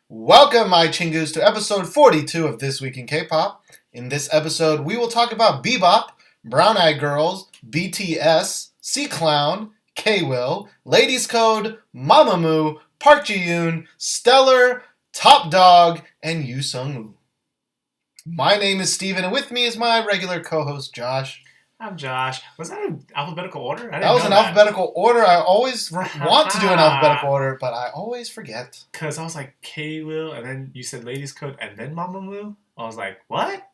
Welcome, my chingus, to episode 42 of This Week in K-Pop. In this episode, we will talk about Bebop, Brown Eyed Girls, BTS, C-Clown, K.Will, Ladies Code, Mamamoo, Park Ji-yoon, Stellar, Top Dogg, and Wheesung. My name is Steven, and with me is my regular co-host, Josh. I'm Josh. Was that an alphabetical order? That was an alphabetical order. I always want to do an alphabetical order, but I always forget. Because I was like, K.Will, and then you said Ladies Code, and then Mamamoo? I was like, what?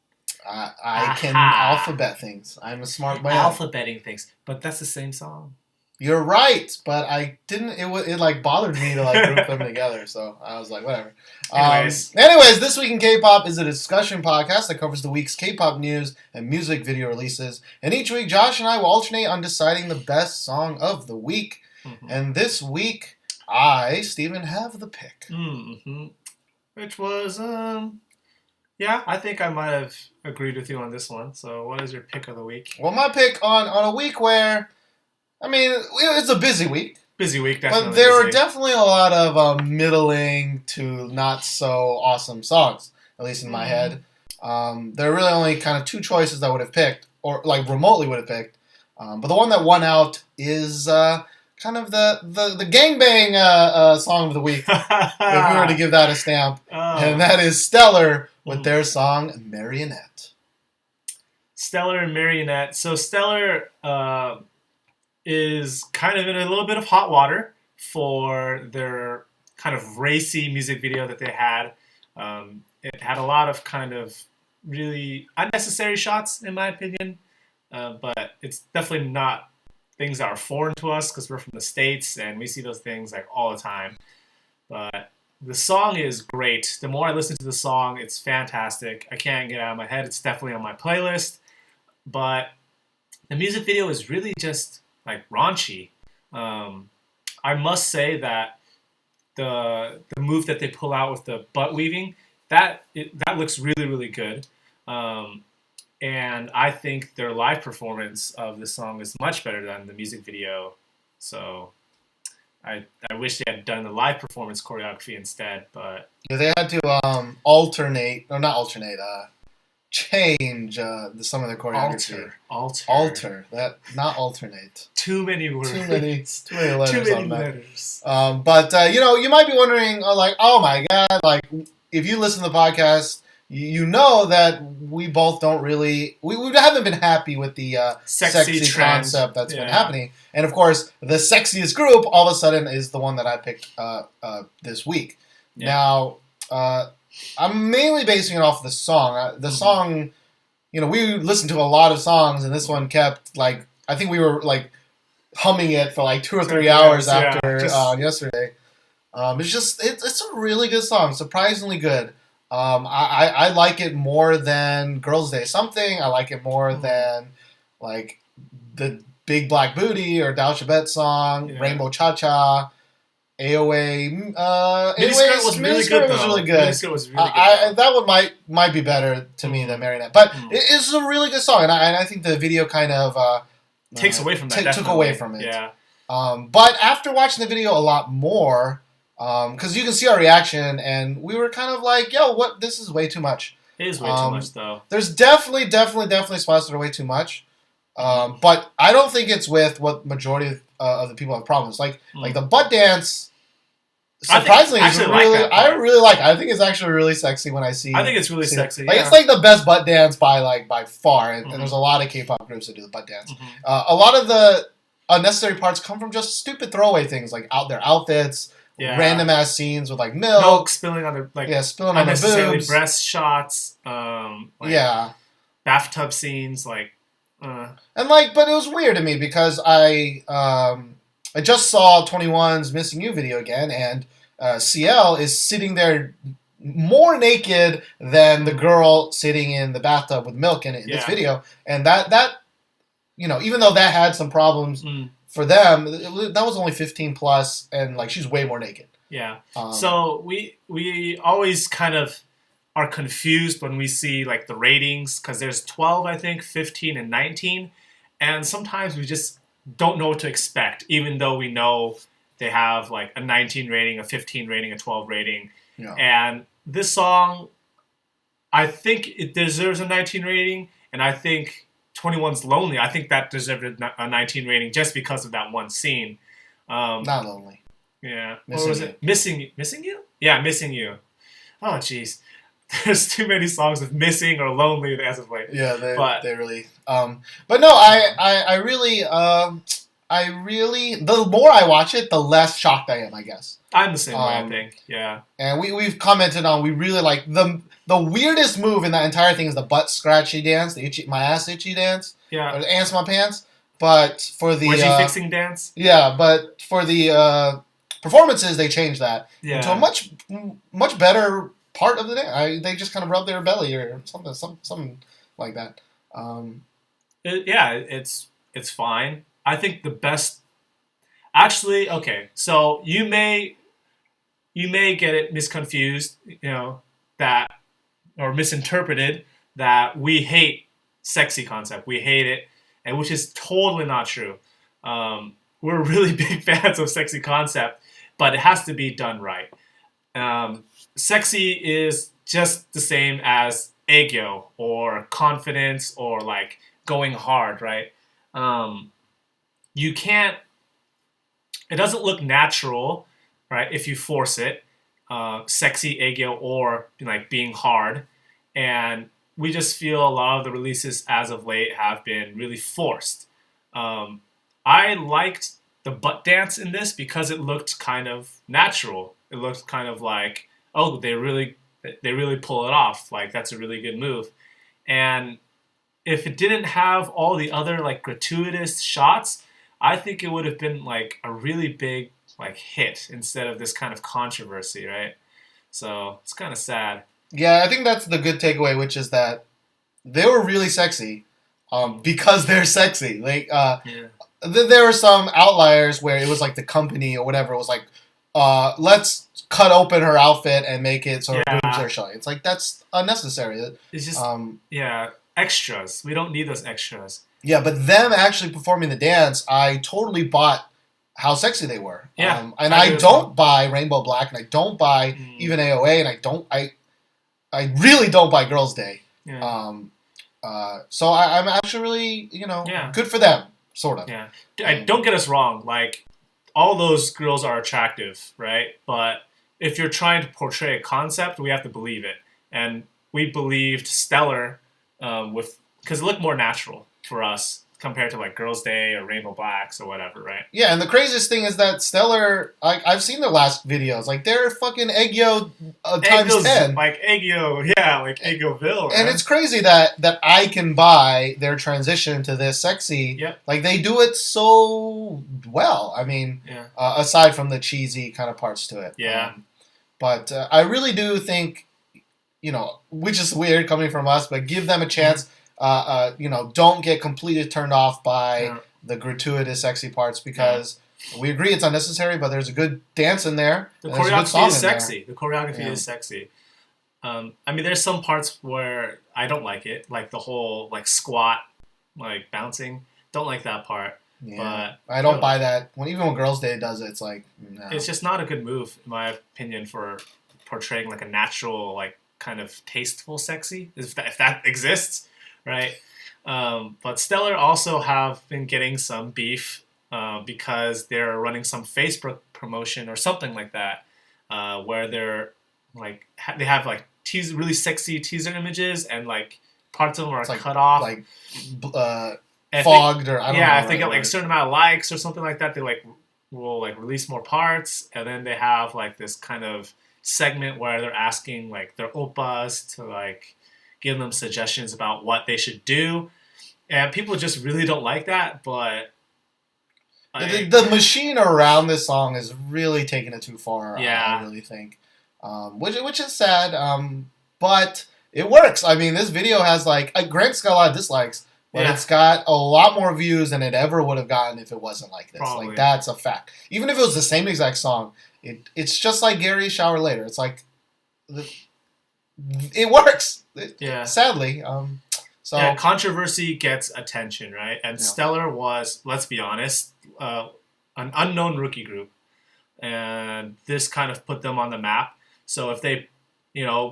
I can alphabet things. I'm a smart man. Alphabeting things. But that's the same song. You're right, but I didn't. It bothered me to group them together, so I was like, whatever. Anyways, This Week in K-Pop is a discussion podcast that covers the week's K-pop news and music video releases. And each week, Josh and I will alternate on deciding the best song of the week. Mm-hmm. And this week, I, Steven, have the pick. Mm-hmm. Which was, I think I might have agreed with you on this one. So, what is your pick of the week? Well, my pick on a week where, it's a busy week. Busy week, definitely. But there are definitely a lot of middling to not so awesome songs, at least in my head. There are really only kind of two choices that I would have picked, or remotely would have picked. But the one that won out is kind of the gangbang song of the week, if we were to give that a stamp. And that is Stellar with their song Marionette. Stellar and Marionette. So Stellar is kind of in a little bit of hot water for their kind of racy music video that they had. It had a lot of kind of really unnecessary shots, in my opinion, but it's definitely not things that are foreign to us because we're from the States and we see those things all the time. But the song is great. The more I listen to the song, it's fantastic. I can't get it out of my head. It's definitely on my playlist. But the music video is really just raunchy. I must say that the move that they pull out with the butt weaving, that looks really, really good. And I think their live performance of the song is much better than the music video. So I wish they had done the live performance choreography instead, but they had to change some of the choreography. Alter. That, not alternate. Too many words. Too many letters. But you might be wondering, oh my god, if you listen to the podcast, you know that we both don't really, we haven't been happy with the sexy concept that's been happening. And of course, the sexiest group all of a sudden is the one that I picked this week. Yeah. Now, I'm mainly basing it off the song. The song, we listened to a lot of songs, and this one kept, I think we were, humming it for 2 or 3 hours after yesterday. It's a really good song, surprisingly good. I like it more than Girls' Day Something. I like it more than, the Big Black Booty or Dao Shabet song, Rainbow Cha-Cha. AOA. Miniskirt was really good. Miniskirt was really good. That one might be better to me than Marionette, but it's a really good song, and I think the video kind of takes away from that. Took away from it. Yeah. But after watching the video a lot more, because you can see our reaction, and we were kind of like, "Yo, what? This is way too much." It is way too much, though. There's definitely spots that are way too much. But I don't think it's with what majority of the people have problems. Like the butt dance, surprisingly, I really like it. I think it's actually really sexy when I see. I think it's really sexy. It's the best butt dance by far, and there's a lot of K-pop groups that do the butt dance. A lot of the unnecessary parts come from just stupid throwaway things like their outfits, random ass scenes with milk spilling on spilling on the boobs, breast shots, bathtub scenes, but it was weird to me because I just saw 21's Missing You video again, and CL is sitting there more naked than the girl sitting in the bathtub with milk in it in this video, and that even though that had some problems for them, that was only 15 plus, and she's way more naked. Yeah. So we always kind of are confused when we see the ratings, because there's 12, I think, 15, and 19, and sometimes we just don't know what to expect, even though we know they have a 19 rating, a 15 rating, a 12 rating. Yeah. And this song, I think it deserves a 19 rating, and I think 21's Lonely, I think that deserved a 19 rating just because of that one scene. Not Lonely. Yeah. Missing Or was You. it Missing You? Yeah, Missing You. Oh, jeez. There's too many songs with missing or lonely as of late. Yeah, But they really. But no, I really, the more I watch it, the less shocked I am, I guess. I'm the same way, I think. Yeah. And we've commented on, we really like the weirdest move in that entire thing is the butt scratchy dance, the itchy, my ass itchy dance, Yeah. or the ants my pants. But for the Wedgie fixing dance. yeah, but for the performances, they changed that into a much better part of the day. They just kind of rub their belly or something like that. It's fine. I think the best. Actually, okay. So you may get it misconfused, that or misinterpreted that we hate sexy concept. We hate it, and which is totally not true. We're really big fans of sexy concept, but it has to be done right. Sexy is just the same as aegyo or confidence or like going hard, right? You can't. It doesn't look natural, right? If you force it, sexy aegyo or like being hard, and we just feel a lot of the releases as of late have been really forced. I liked the butt dance in this because it looked kind of natural. It looked kind of like, oh, they really pull it off. Like that's a really good move. And if it didn't have all the other like gratuitous shots, I think it would have been like a really big like hit instead of this kind of controversy, right? So it's kind of sad. Yeah, I think that's the good takeaway, which is that they were really sexy, because they're sexy. Like, there were some outliers where it was like the company or whatever was like, let's cut open her outfit and make it so her boobs are showing. It's like that's unnecessary. It's just extras. We don't need those extras. Yeah, but them actually performing the dance, I totally bought how sexy they were. Yeah, and I don't buy Rainbow Black, and I don't buy even AOA, and I really don't buy Girls' Day. Yeah. So I'm actually really, good for them, sort of. Yeah. Don't get us wrong. Like, all those girls are attractive, right? But if you're trying to portray a concept, we have to believe it. And we believed Stellar because it looked more natural for us compared to like Girls' Day or Rainbow Blacks or whatever, right? Yeah, and the craziest thing is that Stellar, I've seen their last videos. Like, they're fucking Aegyo times 10. Like Aegyo, like Aegyoville. And it's crazy that I can buy their transition to this sexy. Yep. Like, they do it so well. I mean, aside from the cheesy kind of parts to it. Yeah. But I really do think, which is weird coming from us, but give them a chance. Don't get completely turned off by the gratuitous sexy parts because we agree it's unnecessary, but there's a good dance in there. The choreography is sexy. The choreography is sexy. I mean, there's some parts where I don't like it, like the whole like squat, like bouncing. Don't like that part. Yeah, but I don't buy that. Even when Girls' Day does it, it's like no. It's just not a good move, in my opinion, for portraying like a natural, like kind of tasteful sexy, if that exists. Right, but Stellar also have been getting some beef because they're running some Facebook promotion or something like that, where they're like they have like really sexy teaser images and like parts of them are cut off, like fogged or I don't know. Yeah, if they get like a certain amount of likes or something like that, they like will like release more parts, and then they have like this kind of segment where they're asking like their oppas to like give them suggestions about what they should do, and people just really don't like that. But the machine around this song is really taking it too far. Yeah, I really think, which is sad. But it works. I mean, this video has like Grant's got a lot of dislikes, but it's got a lot more views than it ever would have gotten if it wasn't like this. Probably. Like that's a fact. Even if it was the same exact song, it's just like Gary Shower Later. It's like it works. Sadly. Controversy gets attention, right? And Stellar was, let's be honest, an unknown rookie group, and this kind of put them on the map. So if they,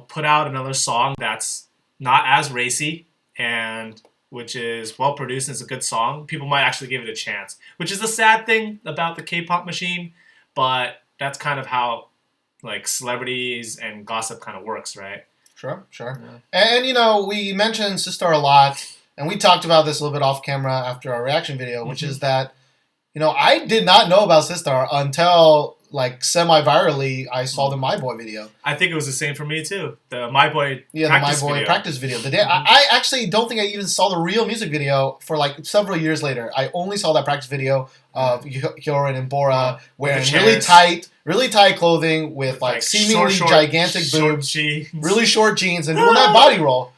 put out another song that's not as racy and which is well produced and is a good song, people might actually give it a chance. Which is the sad thing about the K-pop machine, but that's kind of how like celebrities and gossip kind of works, right? Sure. Yeah. And we mentioned Sistar a lot, and we talked about this a little bit off camera after our reaction video, which is that I did not know about Sistar until like semi-virally I saw the My Boy video. I think it was the same for me too. The My Boy practice video. The day I actually don't think I even saw the real music video for like several years later. I only saw that practice video of Hyorin and Bora wearing really tight clothing with like seemingly gigantic boobs, really short jeans, and doing that body roll.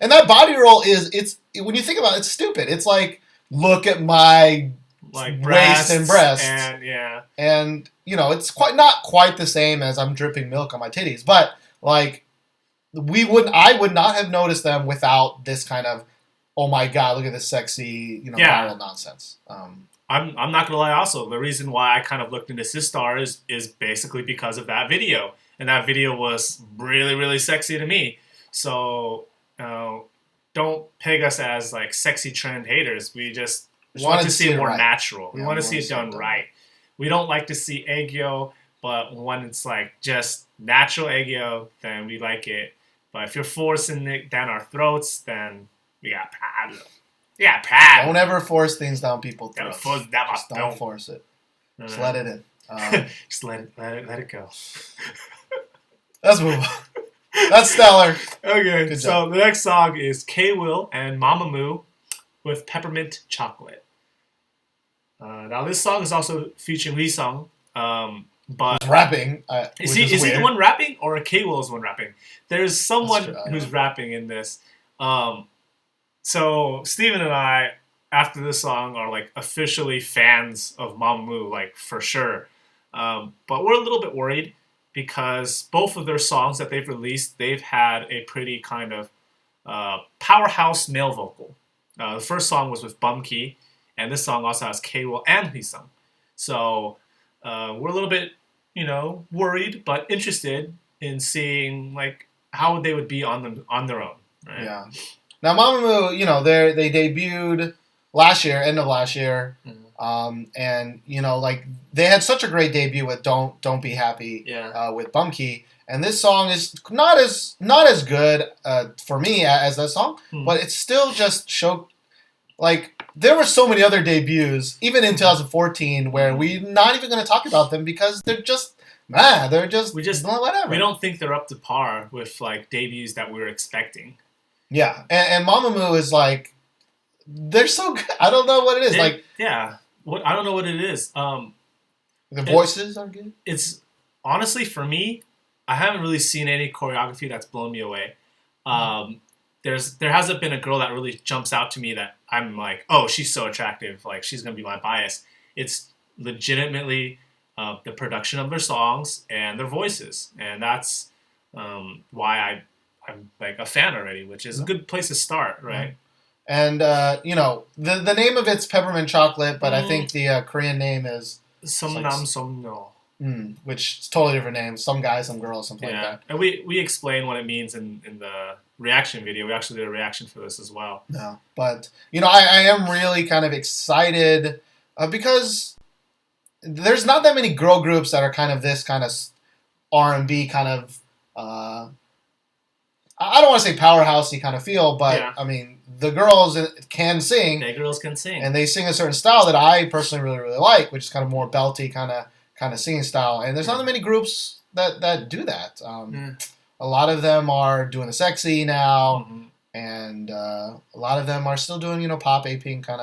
And that body roll it's when you think about it, it's stupid. It's like, look at my waist and breast, and it's not quite the same as I'm dripping milk on my titties, but like I would not have noticed them without this kind of, oh my god, look at this sexy viral nonsense. I'm not gonna lie. Also, the reason why I kind of looked into Sistar is basically because of that video, and that video was really, really sexy to me. So don't peg us as like sexy trend haters. We just want to see it more natural. We want to see it done right. We don't like to see aegyo, but when it's like just natural aegyo, then we like it. But if you're forcing it down our throats, then we got problem. Yeah, problem. Don't ever force things down people's throats. Don't force it. Just let it in. Just let it go. Let's move on. That's stellar. Okay, so the next song is K.Will and Mamamoo with Peppermint Chocolate. Now this song is also featuring Wheesung, but he's rapping. Is he the one rapping, or K.Will is the one rapping? There's someone who's rapping in this. So Steven and I, after this song, are like officially fans of Mamamoo, like for sure. But we're a little bit worried because both of their songs that they've released, they've had a pretty kind of powerhouse male vocal. The first song was with Bumkey, and this song also has K.Will and Wheesung. So we're a little bit, worried, but interested in seeing like how they would be on their own. Right? Yeah. Now Mamamoo, they debuted end of last year, and like they had such a great debut with "Don't Be Happy" with Bumkey, and this song is not as good for me as that song, but it's still just like there were so many other debuts, even in 2014, where we're not even going to talk about them because they're just whatever. We don't think they're up to par with like debuts that we were expecting. Yeah, and Mamamoo is like, they're so good. I don't know what it is. I don't know what it is. The voices are good. It's honestly, for me, I haven't really seen any choreography that's blown me away. There hasn't been a girl that really jumps out to me that I'm like, oh, she's so attractive, like she's gonna be my bias. It's legitimately the production of their songs and their voices, and that's why I'm like a fan already, which is a good place to start, right? And the name of it's Peppermint Chocolate, but I think the Korean name is Somno. Which is totally different name. Some guy, some girl, something like that. And we explain what it means in the reaction video. We actually did a reaction for this as well. No, but I am really kind of excited because there's not that many girl groups that are kind of this kind of R&B kind of. I don't want to say powerhousey kind of feel, but I mean the girls can sing. The girls can sing, and they sing a certain style that I personally really really like, which is kind of more belty kind of singing style. And there's not that many groups that do that. A lot of them are doing the sexy now, and a lot of them are still doing pop aping kind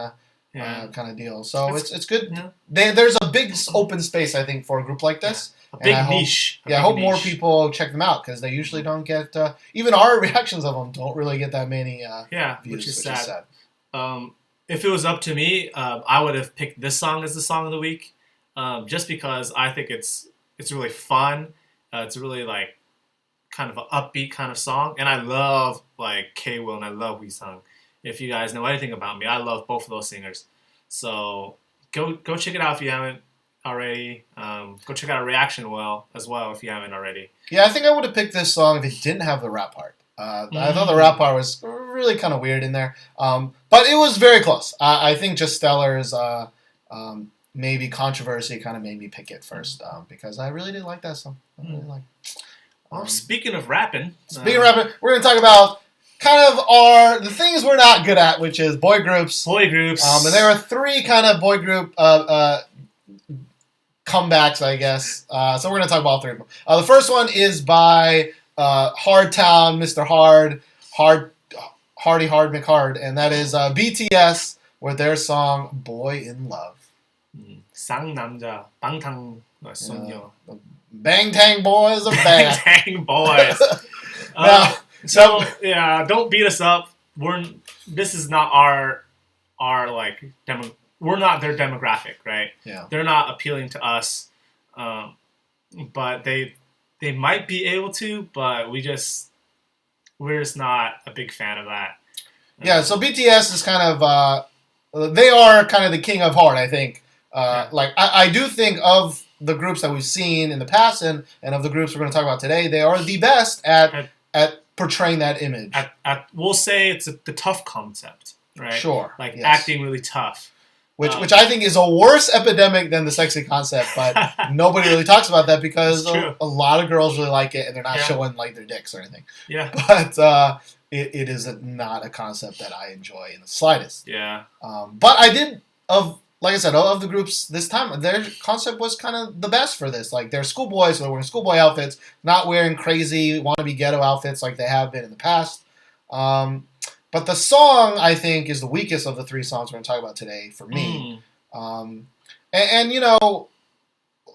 of deal. So it's good. Yeah. There's a big open space, I think, for a group like this. A big niche. I hope more people check them out because they usually don't get even our reactions of them don't really get that many views, which is sad. If it was up to me, I would have picked this song as the song of the week, just because I think it's really fun. It's really like kind of an upbeat kind of song, and I love like K.Will and I love Wheesung. If you guys know anything about me, I love both of those singers. So go check it out if you haven't. already. Go check out Reaction Well as well if you haven't already. Yeah, I think I would have picked this song if it didn't have the rap part. I thought the rap part was really kind of weird in there. But it was very close. I think just Stellar's maybe controversy kind of made me pick it first because I really did like that song. I really like. Well, speaking of rapping, we're going to talk about kind of the things we're not good at, which is boy groups. Boy groups. And there are three kind of boy group comebacks, I guess. So we're going to talk about all three of them. The first one is by Hard Town, Mr. Hardy Hard McHard, and that is BTS with their song "Boy in Love." 쌍남자 방탄 소녀. Bangtan boys are bad. Bangtan boys. Don't beat us up. This is not our like demo. We're not their demographic, right? Yeah. They're not appealing to us, but they might be able to, but we're just not a big fan of that. Yeah. So BTS is kind of they are kind of the king of hard, I think. Like I do think of the groups that we've seen in the past and of the groups we're going to talk about today, they are the best at portraying that image. We'll say it's the tough concept, right? Sure. Like acting really tough. Which I think is a worse epidemic than the sexy concept, but nobody really talks about that because a lot of girls really like it and they're not showing like their dicks or anything. Yeah. But it is not a concept that I enjoy in the slightest. Yeah. But I did like I said, of the groups this time, their concept was kind of the best for this. Like, they're schoolboys, so they're wearing schoolboy outfits, not wearing crazy wannabe ghetto outfits like they have been in the past. But the song, I think, is the weakest of the three songs we're going to talk about today for me. And, you know,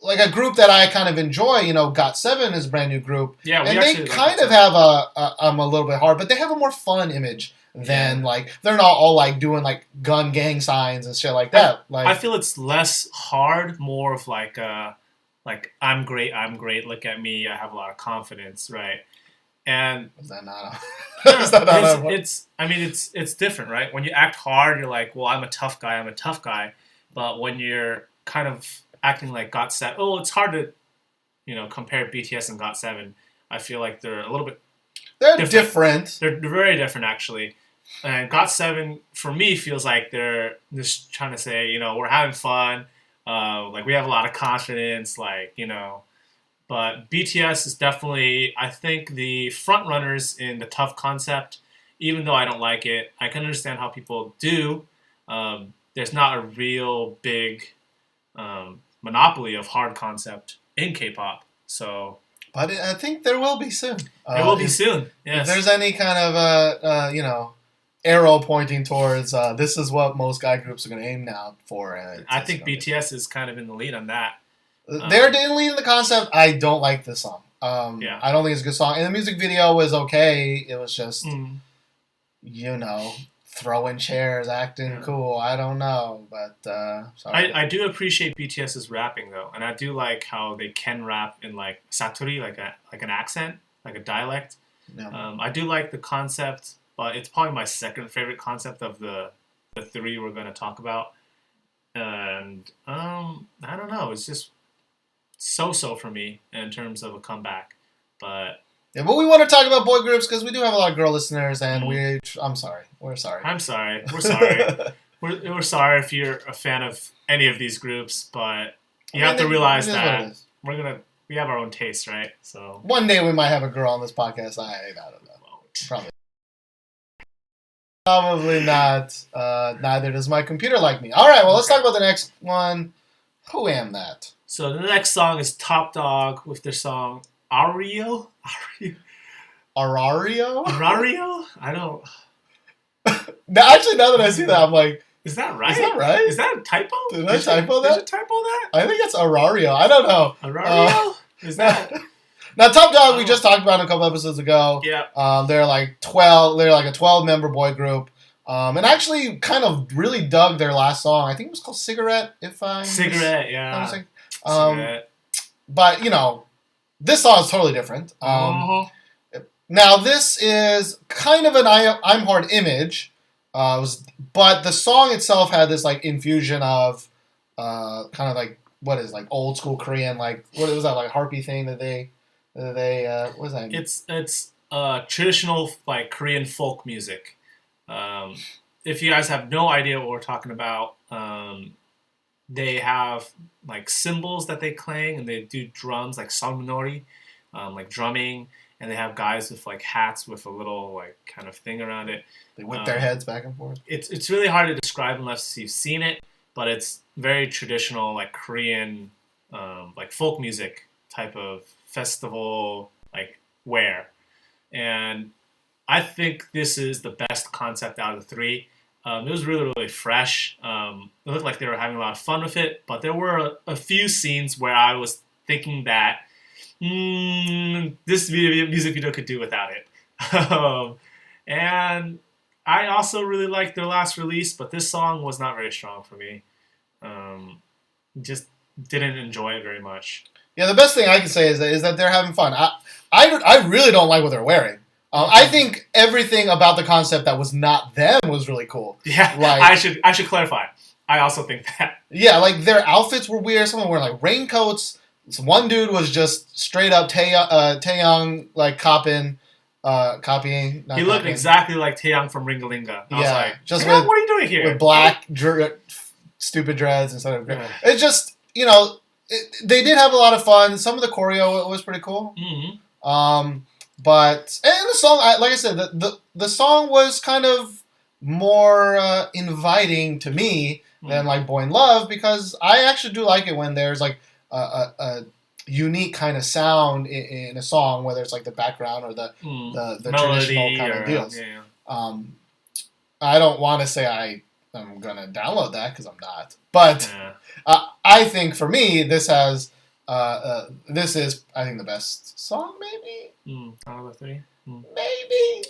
like a group that I kind of enjoy, you know, GOT7 is a brand new group. Yeah, and they kind of have a little bit hard, but they have a more fun image than like they're not all like doing like gun gang signs and shit like that. Like I feel it's less hard, more of like I'm great, look at me, I have a lot of confidence, right? And is that not? It's different, right? When you act hard, you're like, well, I'm a tough guy. But when you're kind of acting like GOT7, it's hard to, you know, compare BTS and GOT7. I feel like they're a little bit. They're different. They're very different, actually. And GOT7, for me, feels like they're just trying to say, you know, we're having fun. Like, we have a lot of confidence, like, you know. But BTS is definitely, I think, the front runners in the tough concept. Even though I don't like it, I can understand how people do. There's not a real big monopoly of hard concept in K-pop. So... But I think there will be soon. There will be soon, yes. If there's any kind of, you know, arrow pointing towards this is what most guy groups are going to aim now for. I think BTS is kind of in the lead on that. They're in the lead in the concept. I don't like this song. I don't think it's a good song. And the music video was okay. It was just, you know, throwing chairs, acting cool. I don't know, but sorry. I do appreciate BTS's rapping though, and I do like how they can rap in like satori, like an accent, like a dialect. Yeah. I do like the concept, but it's probably my second favorite concept of the three we're going to talk about. And I don't know, it's just so for me in terms of a comeback, but. Yeah, but we want to talk about boy groups because we do have a lot of girl listeners, and we're sorry. We're sorry. We're sorry if you're a fan of any of these groups, but you have to realize that we have our own taste, right? So one day we might have a girl on this podcast. I don't know. Probably not. Neither does my computer like me. All right, well, let's talk about the next one. Who am that? So the next song is Top Dog with their song Arario? Arario? I don't... Actually, now that I see that, I'm like... Is that right? Is that a typo? Did I typo that? Did you typo that? I think it's Arario. I don't know. Arario? Is that... Now, Top Dog, we just talked about a couple episodes ago. Yeah. They're like 12... They're like a 12-member boy group. And actually kind of really dug their last song. I think it was called Cigarette, Cigarette, yeah. Cigarette. But, you know... This song is totally different. Now, this is kind of an I'm Hard image, but the song itself had this like infusion of kind of like what is like old school Korean, like what was that like harpy thing that they what was that? It's traditional like Korean folk music. If you guys have no idea what we're talking about, they have like cymbals that they clang and they do drums like salmonori, like drumming, and they have guys with like hats with a little like kind of thing around it. They whip their heads back and forth. It's really hard to describe unless you've seen it, but it's very traditional like Korean like folk music type of festival like wear. And I think this is the best concept out of the three. It was really, really fresh. It looked like they were having a lot of fun with it, but there were a few scenes where I was thinking that this music video could do without it. And I also really liked their last release, but this song was not very strong for me. Just didn't enjoy it very much. Yeah, the best thing I can say is that they're having fun. I really don't like what they're wearing. I think everything about the concept that was not them was really cool. Yeah, like, I should clarify. I also think that. Yeah, like their outfits were weird. Some of them were like raincoats. One dude was just straight up Taeyong like copying. He looked exactly like Taeyong from Ringalinga. I was like, just what are you doing here? With black stupid dreads instead of gray. It's just they did have a lot of fun. Some of the choreo was pretty cool. Mm-hmm. But and the song, like I said, the song was kind of more inviting to me than like Boy in Love, because I actually do like it when there's like a unique kind of sound in a song, whether it's like the background or the traditional kind of deals. Yeah. I don't want to say I'm gonna download that because I'm not, but I think for me this is I think the best song maybe. Out of the three? Maybe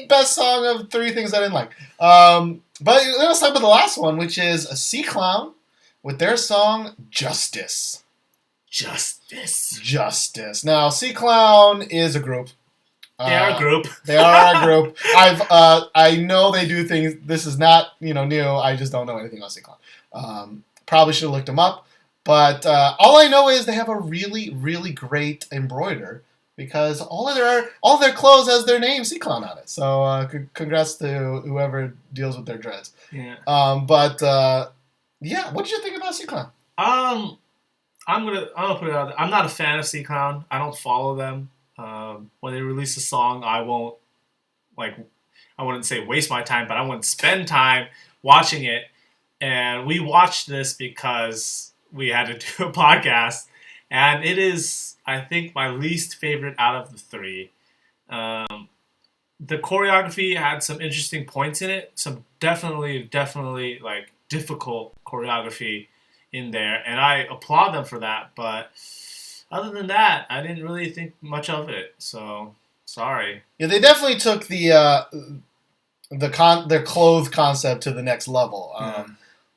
best song of three things I didn't like. But let's talk about the last one, which is a C Clown with their song Justice. Now, C Clown is a group. They are a group. They are a group. I know they do things. This is not new. I just don't know anything about C Clown. Probably should have looked them up. But all I know is they have a really, really great embroider, because all of their clothes has their name C Clown on it. So congrats to whoever deals with their dreads. Yeah. Yeah. What did you think about C Clown? I'm gonna put it out there. I'm not a fan of C Clown. I don't follow them. When they release a song, I wouldn't say waste my time, but I wouldn't spend time watching it. And we watched this because we had to do a podcast, and it is, I think, my least favorite out of the three. The choreography had some interesting points in it, some definitely like difficult choreography in there, and I applaud them for that. But other than that, I didn't really think much of it. So sorry. Yeah, they definitely took their clothes concept to the next level.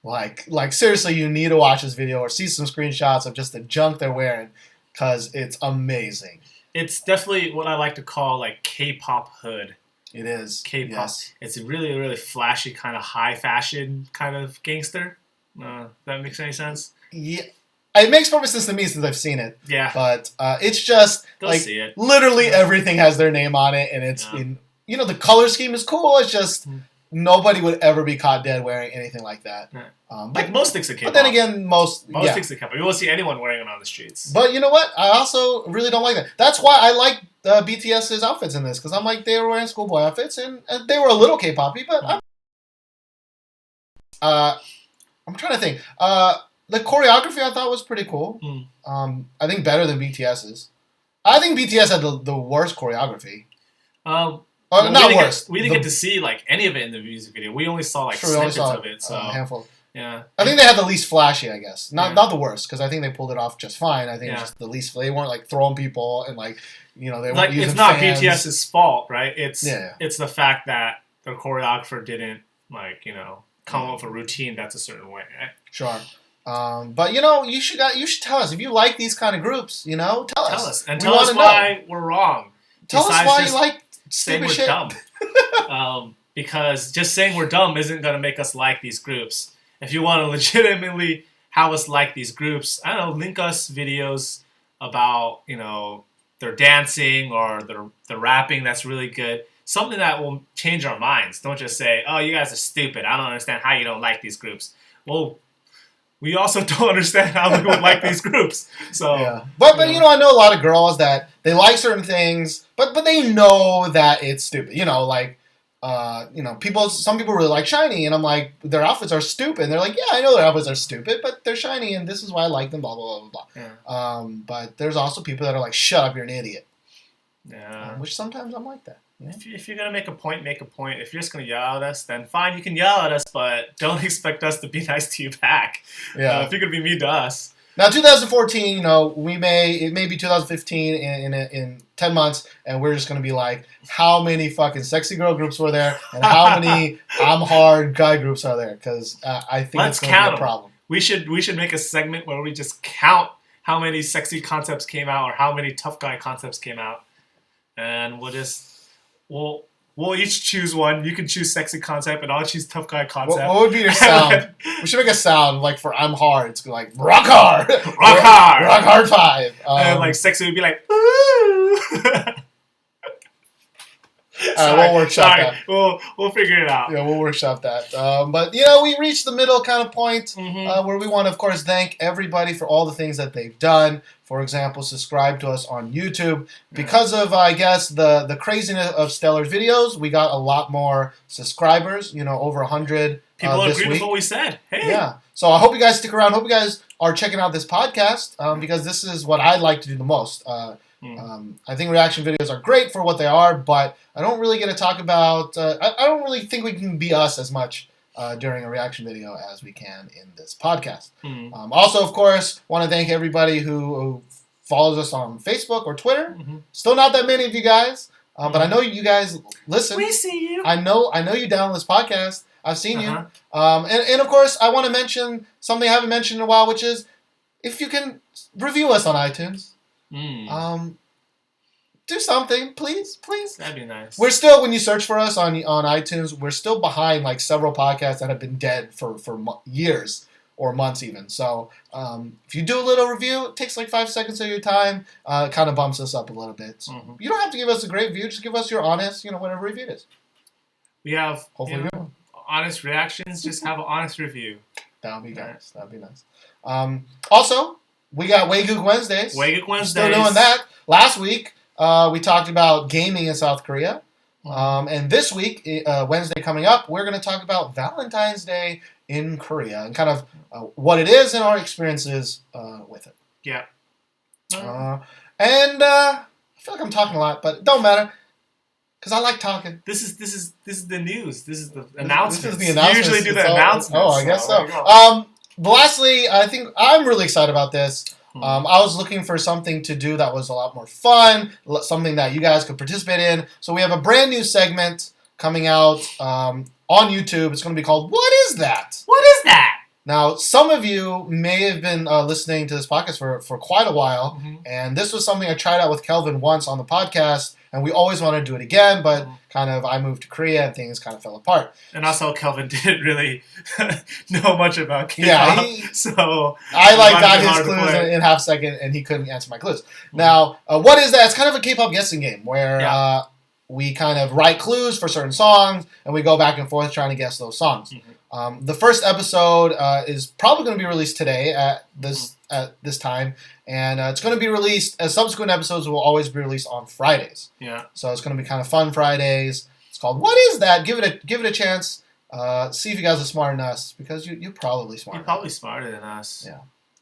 Like seriously, you need to watch this video or see some screenshots of just the junk they're wearing, because it's amazing. It's definitely what I like to call like K-pop hood. It is K-pop. Yes. It's a really, really flashy kind of high fashion kind of gangster. That makes any sense? Yeah, it makes perfect sense to me since I've seen it. Yeah. But it's just Go like see it. Literally everything has their name on it, and it's in the color scheme is cool. It's just nobody would ever be caught dead wearing anything like that. Like most things at K-pop. But then again, most things at K-pop. You won't see anyone wearing it on the streets. But you know what? I also really don't like that. That's why I like BTS's outfits in this, because I'm like, they were wearing schoolboy outfits, and they were a little K-poppy, but I'm trying to think. The choreography I thought was pretty cool. I think better than BTS's. I think BTS had the worst choreography. Not worst. We didn't get to see like any of it in the music video. We only saw like snippets of it. So a handful. Yeah. I think they had the least flashy, I guess. Not the worst, because I think they pulled it off just fine. I think it's just the least. They weren't like throwing people and like they weren't like using it's not fans. BTS's fault, right? It's the fact that the choreographer didn't come up with a routine that's a certain way, right? Sure. But you should tell us if you like these kind of groups. Tell us and tell us why we're wrong. Tell us why you like stupid shit. Dumb. Because just saying we're dumb isn't going to make us like these groups. If you want to legitimately have us like these groups. I don't know, link us videos about, their dancing or their rapping that's really good. Something that will change our minds. Don't just say, oh, you guys are stupid. I don't understand how you don't like these groups. Well, we also don't understand how we would like these groups. So, yeah. But I know a lot of girls that they like certain things, but they know that it's stupid. Some people really like SHINee, and I'm like, their outfits are stupid. And they're like, yeah, I know their outfits are stupid, but they're SHINee, and this is why I like them, blah, blah, blah, blah, blah. Yeah. But there's also people that are like, shut up, you're an idiot. Yeah. Which sometimes I'm like that. Yeah. If you're going to make a point, make a point. If you're just going to yell at us, then fine, you can yell at us, but don't expect us to be nice to you back. Yeah. If you're going to be mean to us. Now, 2014, it may be 2015 in 10 months, and we're just going to be like, how many fucking sexy girl groups were there, and how many I'm hard guy groups are there? Because I think it's going to be a problem. We should make a segment where we just count how many sexy concepts came out or how many tough guy concepts came out, and we'll each choose one. You can choose sexy concept, and I'll choose tough guy concept. What would be your sound? We should make a sound like for I'm hard. It's like rock hard, rock hard, rock hard 5. And like sexy would be like ooh. We'll workshop that. We'll figure it out. Yeah, we'll workshop that. But we reached the middle kind of point where we want to, of course, thank everybody for all the things that they've done. For example, subscribe to us on YouTube. Because of, I guess, the craziness of Stellar's videos, we got a lot more subscribers. Over 100. People this agree week. with what we said. Hey. Yeah. So I hope you guys stick around. Hope you guys are checking out this podcast because this is what I like to do the most. I think reaction videos are great for what they are, but I don't really get to talk about. I don't really think we can be us as much during a reaction video as we can in this podcast. Also, of course, want to thank everybody who follows us on Facebook or Twitter. Still not that many of you guys, but I know you guys listen. We see you. I know you download this podcast. I've seen you. And of course, I want to mention something I haven't mentioned in a while, which is if you can review us on iTunes. Do something, please. That'd be nice. We're still, when you search for us on iTunes, we're still behind like several podcasts that have been dead for years or months even. So if you do a little review, it takes like 5 seconds of your time. It kind of bumps us up a little bit. So you don't have to give us a great review. Just give us your honest, whatever review it is. We have hopefully honest reactions. Just have an honest review. That would be nice. That would be nice. Also, we got Wayguk Wednesdays. Wayguk Wednesdays. Still doing that. Last week, we talked about gaming in South Korea. And this week, Wednesday coming up, we're going to talk about Valentine's Day in Korea and kind of what it is and our experiences with it. Yeah. And I feel like I'm talking a lot, but it don't matter because I like talking. This is the news. This is the announcements. This is the announcements. You usually do the announcements. Oh, I guess so. But lastly, I think I'm really excited about this. I was looking for something to do that was a lot more fun, something that you guys could participate in. So we have a brand new segment coming out on YouTube. It's going to be called What Is That? What is that? Now, some of you may have been listening to this podcast for quite a while, and this was something I tried out with Kelvin once on the podcast, and we always wanted to do it again, but kind of I moved to Korea and things kind of fell apart. And also, Kelvin didn't really know much about K-pop, so I got his clues in half second, and he couldn't answer my clues. Now, what is that? It's kind of a K-pop guessing game where we kind of write clues for certain songs, and we go back and forth trying to guess those songs. The first episode is probably going to be released today at this time, and it's going to be released as subsequent episodes will always be released on Fridays. Yeah. So it's going to be kind of fun Fridays. It's called What Is That? Give it a chance. See if you guys are smarter than us because you're probably smarter. You're probably smarter than us. Yeah.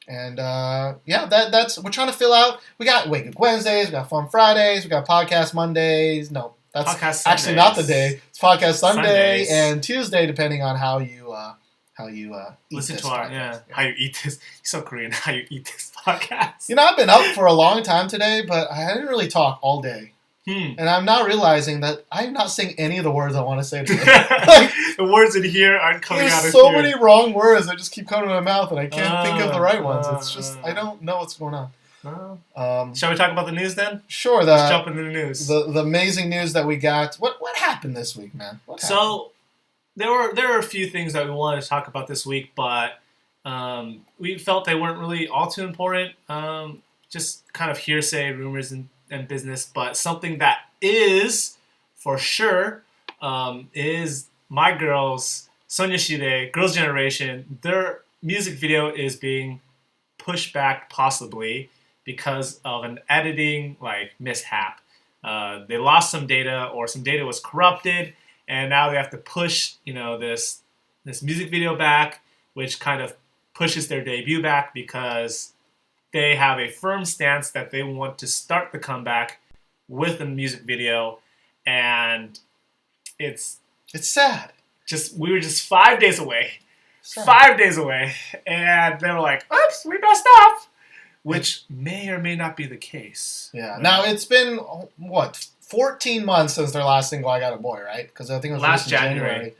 And that's we're trying to fill out. We got Wayguk Wednesdays, we got Fun Fridays, we got Podcast Mondays. No. That's actually not the day. It's Podcast Sunday and Tuesday, depending on how you listen to our how you eat this. You're so Korean. How you eat this podcast? I've been up for a long time today, but I didn't really talk all day, and I'm now realizing that I'm not saying any of the words I want to say today. The words in here aren't coming out of here. There's so many wrong words that just keep coming to my mouth, and I can't think of the right ones. It's just I don't know what's going on. Shall we talk about the news then? Sure. Let's jump into the news. The amazing news that we got. What happened this week, man? So there were a few things that we wanted to talk about this week, but We felt they weren't really all too important. Just kind of hearsay, rumors, and business. But something that is for sure is my girls, Sonyashide, Girls' Generation. Their music video is being pushed back possibly because of an editing mishap. They lost some data, or some data was corrupted, and now they have to push this music video back, which kind of pushes their debut back because they have a firm stance that they want to start the comeback with a music video, and it's sad. We were just 5 days away. Sad. 5 days away, and they were like, "Oops, we messed up," which may or may not be the case. Yeah. Right? Now it's been 14 months since their last single, "I Got a Boy," right? Because I think it was last January.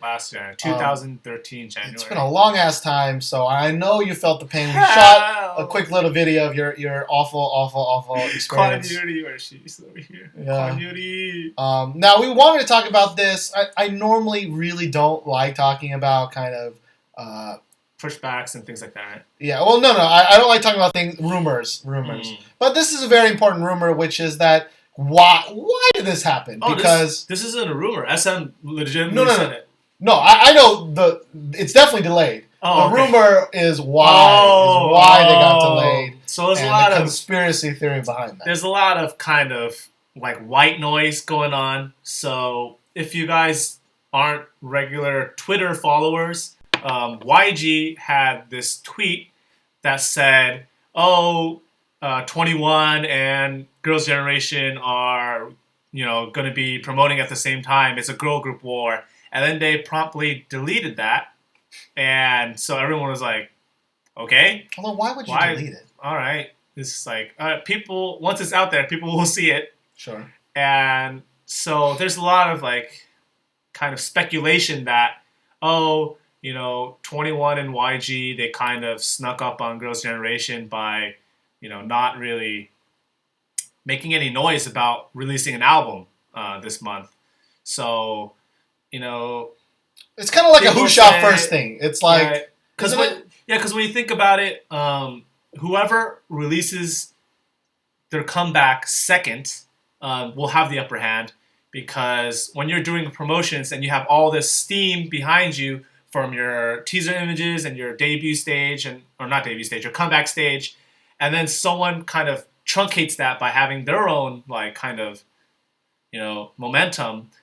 2013 January. It's been a long ass time, so I know you felt the pain. We shot a quick little video of your awful experience. Continuity, where she's over here. Yeah. Continuity. Now we wanted to talk about this. I normally really don't like talking about kind of pushbacks and things like that. Yeah. Well, no. I don't like talking about rumors. But this is a very important rumor, which is that. Why did this happen? Because this isn't a rumor. SM legitimately said it. No, I know it's definitely delayed. The rumor is why they got delayed. So there's a lot of conspiracy theory behind that. There's a lot of kind of white noise going on. So if you guys aren't regular Twitter followers, YG had this tweet that said, 21 and Girls' Generation are, going to be promoting at the same time. It's a girl group war. And then they promptly deleted that. And so everyone was like, okay. Although, why would you delete it? All right. It's people, once it's out there, people will see it. Sure. And so there's a lot of kind of speculation that, 21 and YG, they kind of snuck up on Girls' Generation by not really making any noise about releasing an album this month. So, it's kind of like a who shot first thing. It's like because when you think about it, whoever releases their comeback second will have the upper hand, because when you're doing promotions and you have all this steam behind you from your teaser images and your debut stage or not debut stage, your comeback stage. And then someone kind of truncates that by having their own momentum,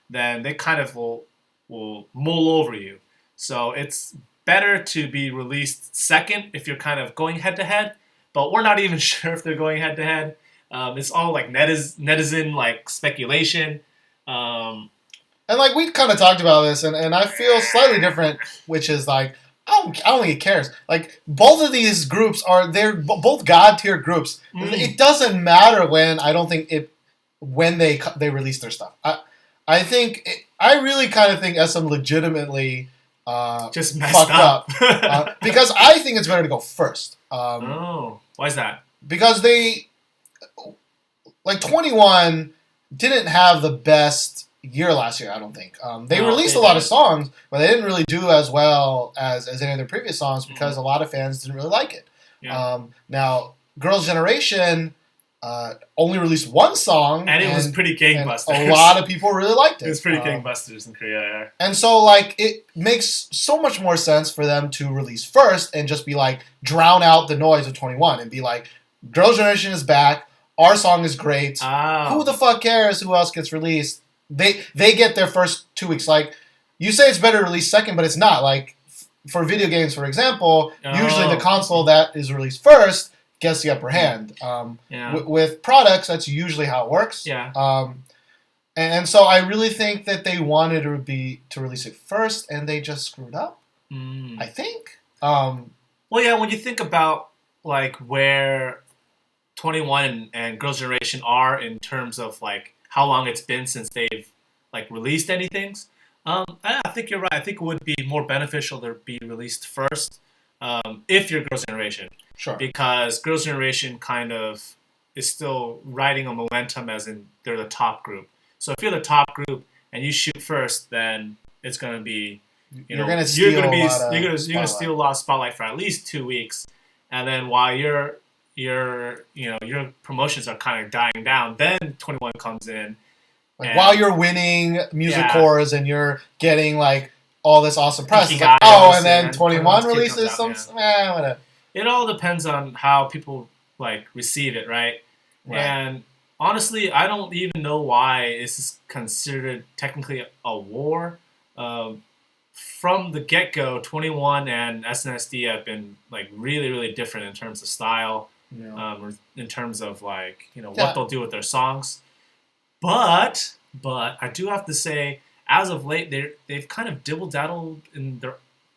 then they kind of will mull over you. So it's better to be released second if you're kind of going head to head, but we're not even sure if they're going head to head. It's all netizen speculation. And we kind of talked about this, and I feel slightly different, which is I don't think it cares. Both of these groups they're both god tier groups. It doesn't matter when. I don't think when they release their stuff. I really kind of think SM legitimately just messed fucked up. Because I think it's better to go first. Why is that? Because they 21 didn't have the best year last year, I don't think. They released a lot of songs, but they didn't really do as well as any of their previous songs because a lot of fans didn't really like it. Yeah. Now, Girls' Generation only released one song. And it was pretty gangbusters. A lot of people really liked it. It was pretty gangbusters in Korea, yeah. And so, it makes so much more sense for them to release first and just be drown out the noise of 21 and be Girls' Generation is back. Our song is great. Oh. Who the fuck cares who else gets released? They get their first 2 weeks. You say it's better to release second, but it's not. For video games, for example, usually the console that is released first gets the upper hand. With products, that's usually how it works. Yeah. And so I really think that they wanted to release it first, and they just screwed up. I think. Well, yeah. When you think about where 21 and Girls' Generation are in terms of how long it's been since they've released anything. I think you're right. I think it would be more beneficial to be released first if you're Girls' Generation. Sure. Because Girls' Generation kind of is still riding a momentum as in they're the top group. So if you're the top group and you shoot first, then it's going to be, You're gonna steal a lot of you're gonna steal a lot of spotlight for at least 2 weeks, and then while your promotions are kind of dying down, then 21 comes in. Like while you're winning music cores and you're getting like all this awesome press, it's like, and then 21 releases some. Whatever. It all depends on how people like receive it, right? And honestly, I don't even know why this is considered technically a war. From the get-go, 21 and SNSD have been like really, really different in terms of style, in terms of like what they'll do with their songs. But I do have to say, as of late, they've kind of dibble-daddled in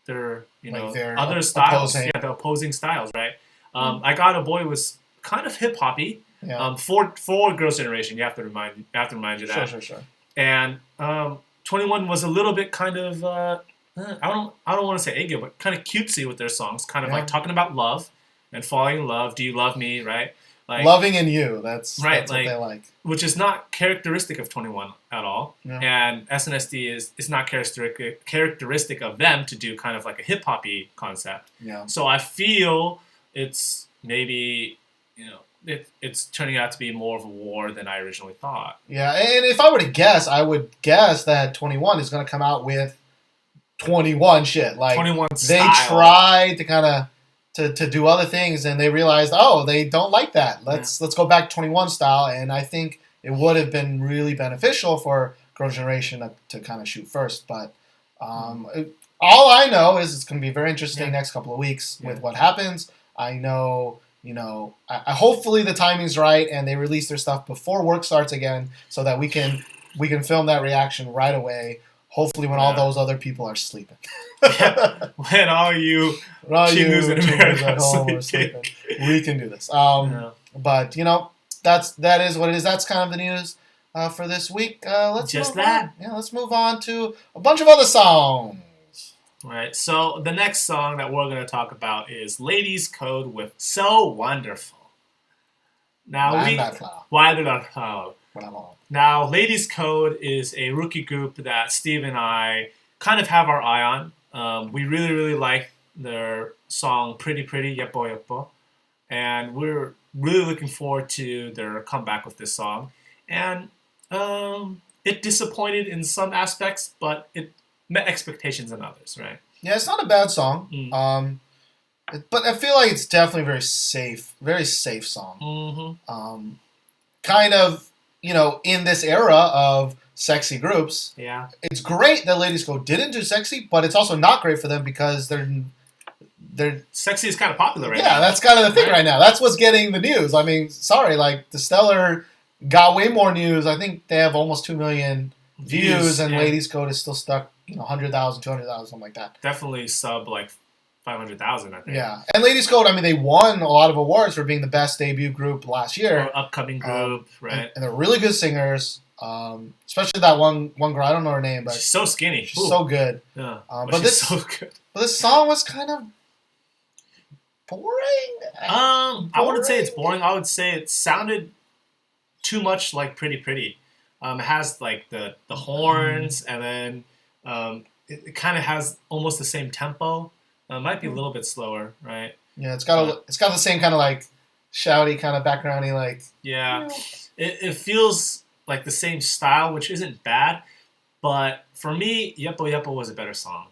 their other styles, the opposing styles, right? I Got a Boy was kind of hip-hoppy. For Girls' Generation, you have to remind you that. Sure. And 21 was a little bit kind of I don't want to say egggy, but kind of cutesy with their songs, kind of like talking about love and falling in love. Do you love me? Right? Like loving in you. That's what they like. Which is not characteristic of 21 at all. Yeah. And SNSD is not characteristic of them to do kind of like a hip hoppy concept. Yeah. So I feel it's maybe it's turning out to be more of a war than I originally thought. Yeah, and if I were to guess, I would guess that 21 is going to come out with 21 shit. Like 21 they tried to kind of to do other things, and they realized, they don't like that. Let's go back to 21 style, and I think it would have been really beneficial for Girls' Generation to kind of shoot first. But all I know is it's going to be very interesting next couple of weeks with what happens. I know. Hopefully the timing's right and they release their stuff before work starts again, so that we can film that reaction right away. Hopefully when all those other people are sleeping. When all you chinus in America at home are sleeping, we can do this. But that is what it is. That's kind of the news for this week. Let's move on to a bunch of other songs. Right, so the next song that we're going to talk about is Ladies Code with So Wonderful. Now, Now, Ladies Code is a rookie group that Steve and I kind of have our eye on. We really, really like their song Pretty Pretty, Yeppo Yeppo. And we're really looking forward to their comeback with this song. And it disappointed in some aspects, but it met expectations in others, right? Yeah, it's not a bad song. But I feel like it's definitely a very safe song. Kind of, in this era of sexy groups. Yeah. It's great that Ladies Code didn't do sexy, but it's also not great for them because they're sexy is kind of popular right now. Yeah, that's kind of the thing right now. That's what's getting the news. I mean, sorry, like the Stellar got way more news. I think they have almost 2 million views, and Ladies Code is still stuck, 100,000, 200,000, something like that. Definitely sub like 500,000, I think. Yeah, and Ladies Code, I mean, they won a lot of awards for being the best debut group last year. Or upcoming group, right? And they're really good singers, especially that one girl. I don't know her name, but she's so skinny. She's so good. Yeah, but so good. But this song was kind of boring. I wouldn't say it's boring. I would say it sounded too much like Pretty Pretty. It has like the horns, and then it kind of has almost the same tempo. It might be a little bit slower, right? Yeah, it's got the same kind of like shouty kind of backgroundy like. Yeah, it feels like the same style, which isn't bad, but for me, Yeppo Yeppo was a better song.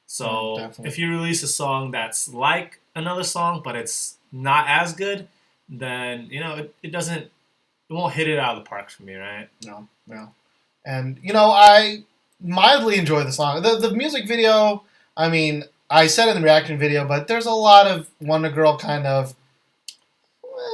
So if you release a song that's like another song, but it's not as good, then it won't hit it out of the park for me, right? No. And I mildly enjoy the song. The music video, I mean, I said in the reaction video, but there's a lot of Wonder Girl kind of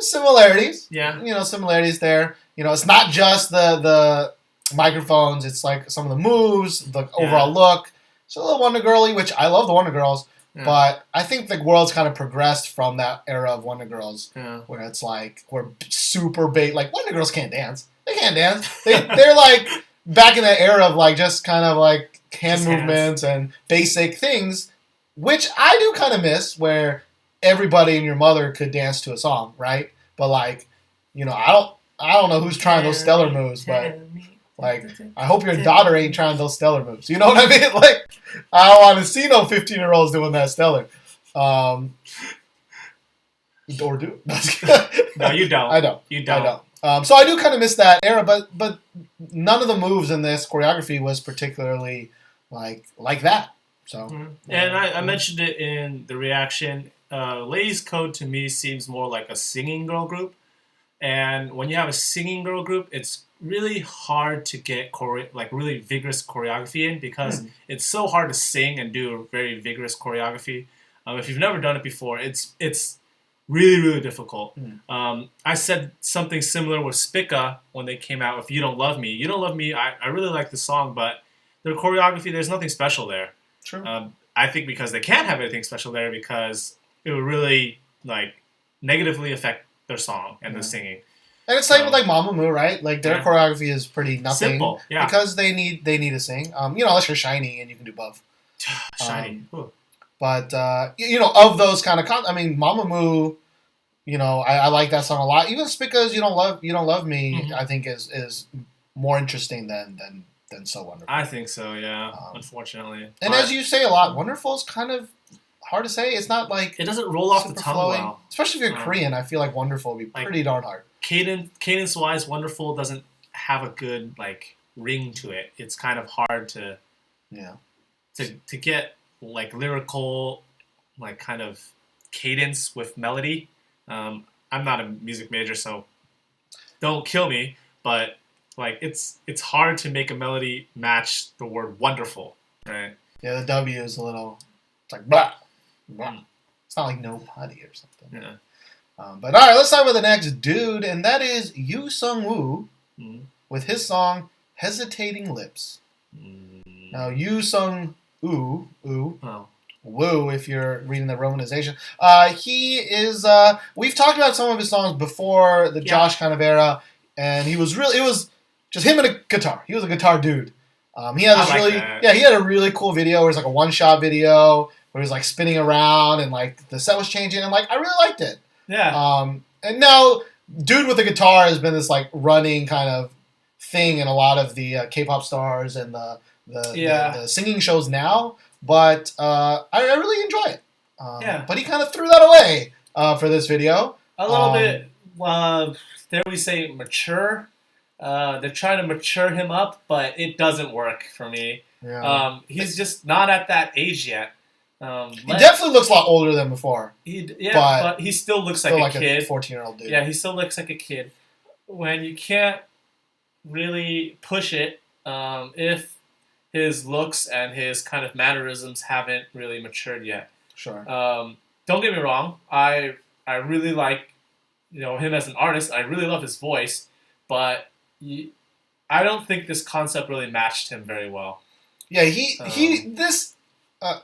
similarities. Yeah. Similarities there. It's not just the microphones. It's like some of the moves, the overall look. It's a little Wonder Girly, which I love the Wonder Girls. Yeah. But I think the world's kind of progressed from that era of Wonder Girls, where it's like we're super big. Like Wonder Girls can't dance. They can't dance. They're like back in that era of like just kind of like hand movements and basic things, which I do kind of miss, where everybody and your mother could dance to a song, right? But like, I don't know who's trying those stellar moves, but Like, I hope your daughter ain't trying those stellar moves. You know what I mean? Like, I don't want to see no 15-year-olds doing that stellar. Or do? No, you don't. I don't. You don't. I don't. So I do kind of miss that era, but none of the moves in this choreography was particularly like that. So, and I mentioned it in the reaction. Ladies Code to me seems more like a singing girl group, and when you have a singing girl group, it's really hard to get really vigorous choreography in because it's so hard to sing and do a very vigorous choreography. If you've never done it before, it's really, really difficult. I said something similar with Spica when they came out with You Don't Love Me. You Don't Love Me, I really like the song, but their choreography, there's nothing special there. True. I think because they can't have anything special there because it would really negatively affect their song and the singing. And it's like with Mamamoo, right? Like their choreography is pretty nothing. Simple, because they need to sing. Unless you're shiny and you can do both. Shiny. But of those kind of Mamamoo, I like that song a lot. Even Spica's You Don't Love Me, I think is more interesting than So Wonderful. I think so, yeah. Unfortunately. And as you say a lot, Wonderful is kind of hard to say. It's not like it doesn't roll off the tongue well. Especially if you're Korean, I feel like Wonderful would be pretty darn hard. Cadence wise, Wonderful doesn't have a good ring to it. It's kind of hard to get lyrical kind of cadence with melody. I'm not a music major, so don't kill me, but it's hard to make a melody match the word wonderful, right? Yeah, the W is a little. It's like blah, blah. It's not like no putty or something. Yeah. But all right, let's start with the next dude, and that is Seung with his song "Hesitating Lips." Now, Seung Woo, if you're reading the romanization, he is. We've talked about some of his songs before the Josh kind of era, and it was just him and a guitar. He was a guitar dude. He had he had a really cool video where it's like a one-shot video where he was spinning around and the set was changing and I really liked it. Yeah. And now dude with the guitar has been this running kind of thing in a lot of the K-pop stars and the singing shows now. But I really enjoy it. But he kind of threw that away for this video. A little bit. Dare we say mature? They're trying to mature him up, but it doesn't work for me. Yeah. He's just not at that age yet. He definitely looks a lot older than before. But he still looks like a kid. 14-year-old dude. Yeah, he still looks like a kid. When you can't really push it, if his looks and his kind of mannerisms haven't really matured yet. Sure. Don't get me wrong. I really like him as an artist. I really love his voice, but I don't think this concept really matched him very well. Yeah,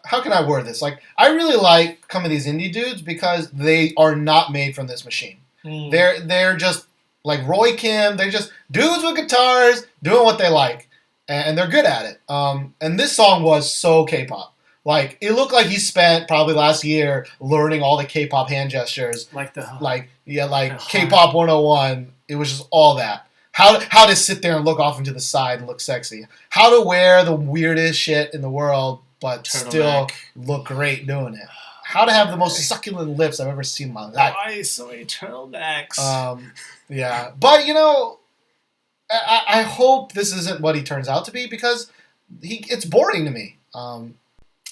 how can I word this? I really like some of these indie dudes because they are not made from this machine. They're just like Roy Kim. They're just dudes with guitars doing what they like, and they're good at it. And this song was so K-pop. It looked like he spent probably last year learning all the K-pop hand gestures. K-pop 101. It was just all that. How to sit there and look off into the side and look sexy. How to wear the weirdest shit in the world but still look great doing it. How to have the most succulent lips I've ever seen in my life. Why so many turtlenecks? Yeah. But, I hope this isn't what he turns out to be because it's boring to me.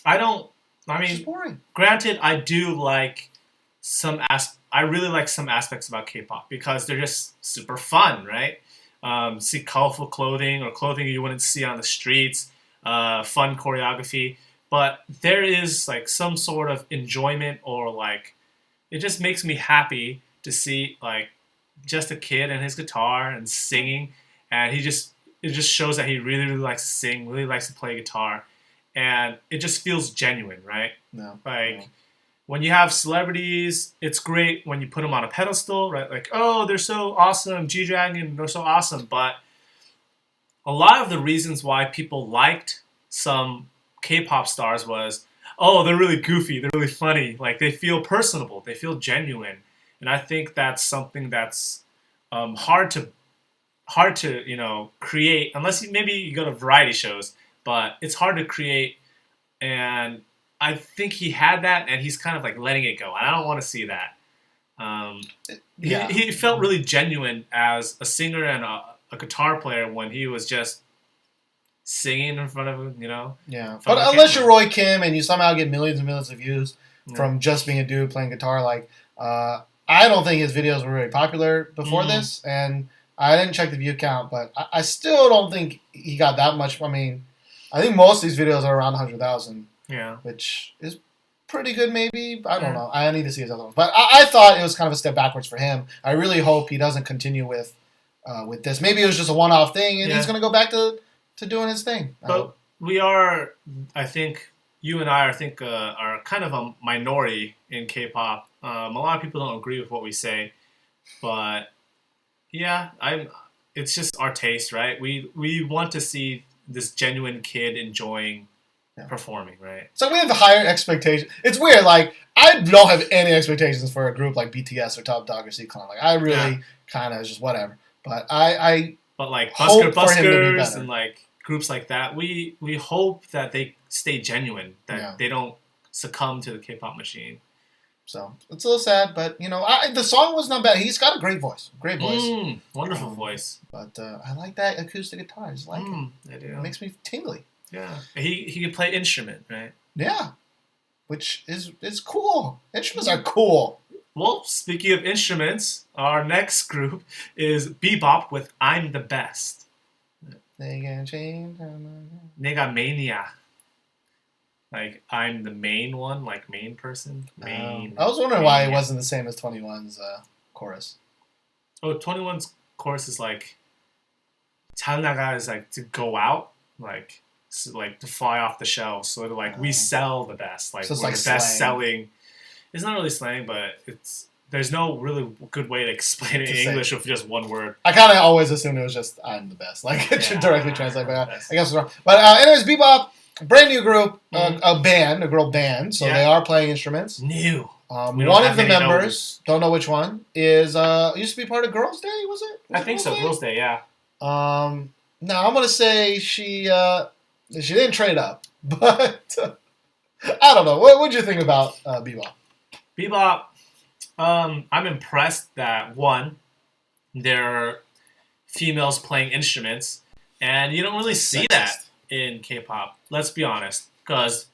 It's boring. Granted, I do like I really like some aspects about K-pop because they're just super fun, right? See colorful clothing or clothing you wouldn't see on the streets, fun choreography, but there is some sort of enjoyment or it just makes me happy to see just a kid and his guitar and singing, and it just shows that he really, really likes to sing, really likes to play guitar, and it just feels genuine, right? No. When you have celebrities, it's great when you put them on a pedestal, right? Oh, they're so awesome, G-Dragon, they're so awesome. But a lot of the reasons why people liked some K-pop stars was, oh, they're really goofy, they're really funny. They feel personable, they feel genuine. And I think that's something that's hard to hard to create unless maybe you go to variety shows, but it's hard to create. And I think he had that, and he's kind of like letting it go. And I don't want to see that. He felt really genuine as a singer and a guitar player when he was just singing in front of Yeah, but unless you're Roy Kim and you somehow get millions and millions of views from just being a dude playing guitar, like I don't think his videos were very popular before this, and I didn't check the view count, but I still don't think he got that much. I mean, I think most of these videos are around 100,000. Yeah, which is pretty good, maybe. I don't know. I need to see his other ones, but I thought it was kind of a step backwards for him. I really hope he doesn't continue with this. Maybe it was just a one-off thing, and he's going to go back to doing his thing. But we are, I think, you and I, are kind of a minority in K-pop. A lot of people don't agree with what we say, but yeah, it's just our taste, right? We want to see this genuine kid enjoying performing, right? So we have the higher expectations. It's weird, like, I don't have any expectations for a group like BTS or Top Dog or C-Clan. Like, I really kind of just whatever. But But like Buskers and like groups like that, we hope that they stay genuine, that they don't succumb to the K-pop machine. So it's a little sad, but the song was not bad. He's got a great voice, Wonderful voice. But I like that acoustic guitar. I just like it. I do. It makes me tingly. Yeah, he can play instrument, right? Yeah, which is cool. Instruments are cool. Well, speaking of instruments, our next group is Bebop with "I'm the Best." Nega mania. Like, I'm the main one, like main person. Main. I was wondering why it wasn't the same as 21's chorus. Oh, 21's chorus is like, 잘 나가 is like to go out, like to fly off the shelf. So like we sell the best, like so we're the best selling. It's not really slang, but there's no really good way to explain it in English with just one word. I kind of always assumed it was just "I'm the best," like it should directly translate. But I guess it's wrong. But anyways, Bebop, brand new group, a girl band, so they are playing instruments. New. One of the members, don't know which one, is used to be part of Girls' Day. Was it? I think so. Girls' Day, yeah. Now I'm gonna say she didn't trade up, but I don't know. What did you think about Bebop? Bebop, I'm impressed that one, they're females playing instruments, and you don't really see that in K-pop. Let's be honest, because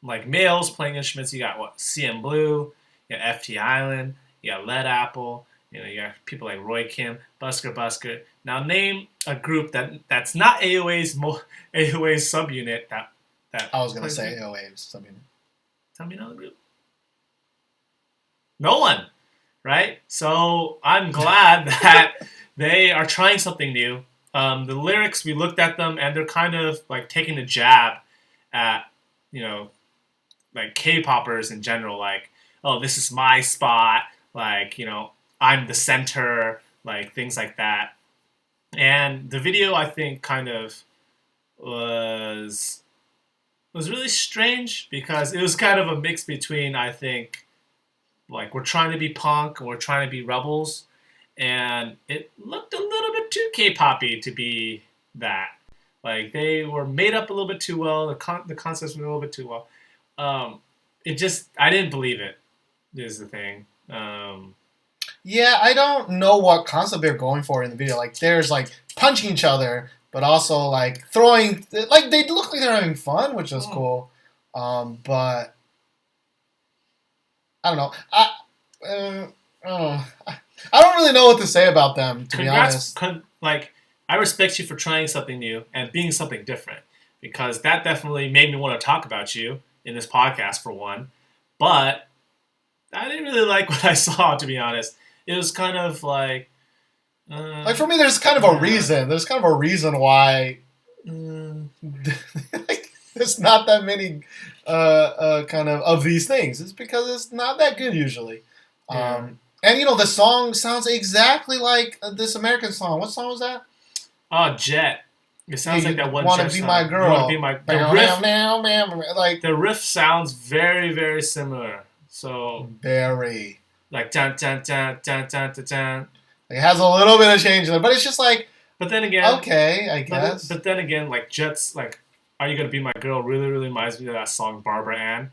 like males playing instruments, you got what CM Blue, you got FT Island, you got Lead Apple, you got people like Roy Kim, Busker. Now name a group that's not AOA's subunit that I was gonna say AOA's subunit. Tell me another group. No one, right? So I'm glad that they are trying something new. The lyrics, we looked at them, and they're kind of like taking a jab at, like K-poppers in general. Like, oh, this is my spot. Like, I'm the center. Like, things like that. And the video, I think, kind of was really strange because it was kind of a mix between, I think, like, we're trying to be punk and we're trying to be rebels, and it looked a little bit too K-poppy to be that. Like, they were made up a little bit too well. The concepts were a little bit too well. I didn't believe it, is the thing. Yeah, I don't know what concept they're going for in the video. Like, there's, like, punching each other, but also, like, throwing... Like, they look like they're having fun, which is cool. But... I don't know. I don't really know what to say about them, to be honest. I respect you for trying something new and being something different, because that definitely made me want to talk about you in this podcast, for one. But I didn't really like what I saw, to be honest. It was kind of like... like, for me, there's kind of a reason. There's kind of a reason why... like, there's not that many kind of these things. It's because it's not that good usually. And the song sounds exactly like this American song. What song was that? Jet. It sounds like that one. Wanna be my girl? Wanna be my the riff? Like the riff sounds very, very similar. So very like dun dun dun dun dun dun dun. It has a little bit of change in it, but it's just like But then again, okay, I guess. But then again, like Jet's like, "Are You Gonna Be My Girl?" really reminds me of that song Barbara Ann.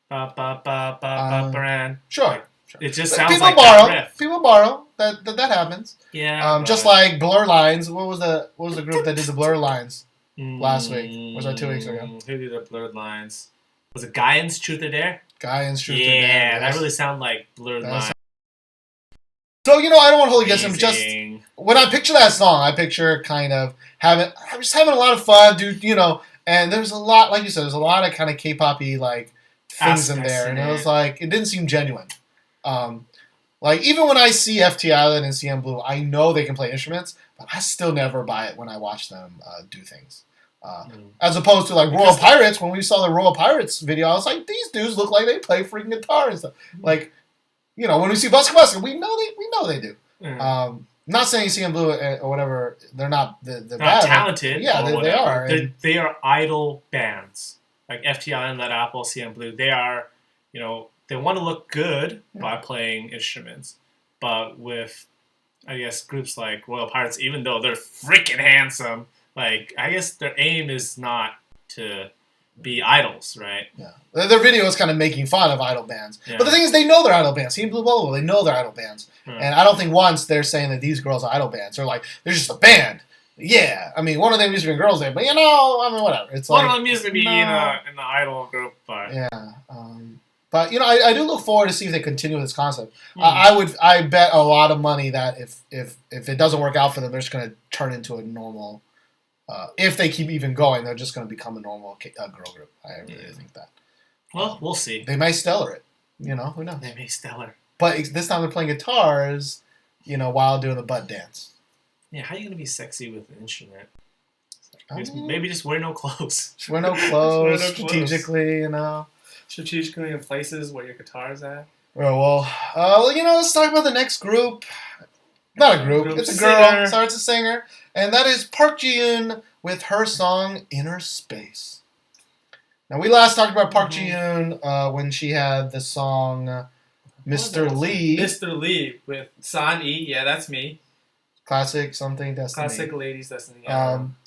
Ba ba ba ba Barbara Ann. Sure. Like, sure. It just But sounds people like borrow. that riff. People borrow. That happens. Yeah. Just like Blur Lines. What was the group that did the Blur Lines last week? Was that 2 weeks ago? Who did the Blurred Lines? Was it Gaian's Truth or Dare? Gaian's Truth or Dare. Yeah, that really sounded like Blurred Lines. So, I don't want to hold against him. Just when I picture that song, I picture kind of having a lot of fun, dude. And there's a lot, like you said, there's a lot of kind of K-pop-y like things in there, and it was like it didn't seem genuine. Like even when I see FT Island and CM Blue, I know they can play instruments, but I still never buy it when I watch them do things. As opposed to like Royal Pirates, when we saw the Royal Pirates video, I was like, these dudes look like they play freaking guitar and stuff. Like, when we see Buska, we know they do. Not saying CM Blue or whatever, they're not they're not talented. Yeah, they are. They are idol bands. Like FTI and Let Apple, CM Blue, they are, they want to look good by playing instruments. But with, I guess, groups like Royal Pirates, even though they're freaking handsome, like, I guess their aim is not to be idols, right? Yeah. Their video is kind of making fun of idol bands. Yeah. But the thing is, they know they're idol bands. CM Blue, blah, they know they're idol bands. And I don't think once they're saying that these girls are idol bands. They're like, they're just a band. Yeah. I mean, one of them used to be girls there, but whatever. It's one of them used to be in the idol group, but... Yeah. But, I do look forward to see if they continue with this concept. I bet a lot of money that if it doesn't work out for them, they're just going to turn into a normal... if they keep even going, they're just going to become a normal girl group. I really think that. Well, we'll see. They may stellar it. Who knows? They may stellar. But this time they're playing guitars, while doing the butt dance. Yeah, how are you going to be sexy with an instrument? Maybe just wear no clothes. Just wear no clothes, strategically, Strategically in places where your guitar's at. Well, let's talk about the next group. Not a group. It's a girl. Singer. Sorry, it's a singer. And that is Park Ji-yoon with her song Inner Space. Now, we last talked about Park Ji-yoon when she had the song Mr. Lee. Mr. Lee with San E. Yeah, that's me. Classic something Destiny. Classic Ladies Destiny.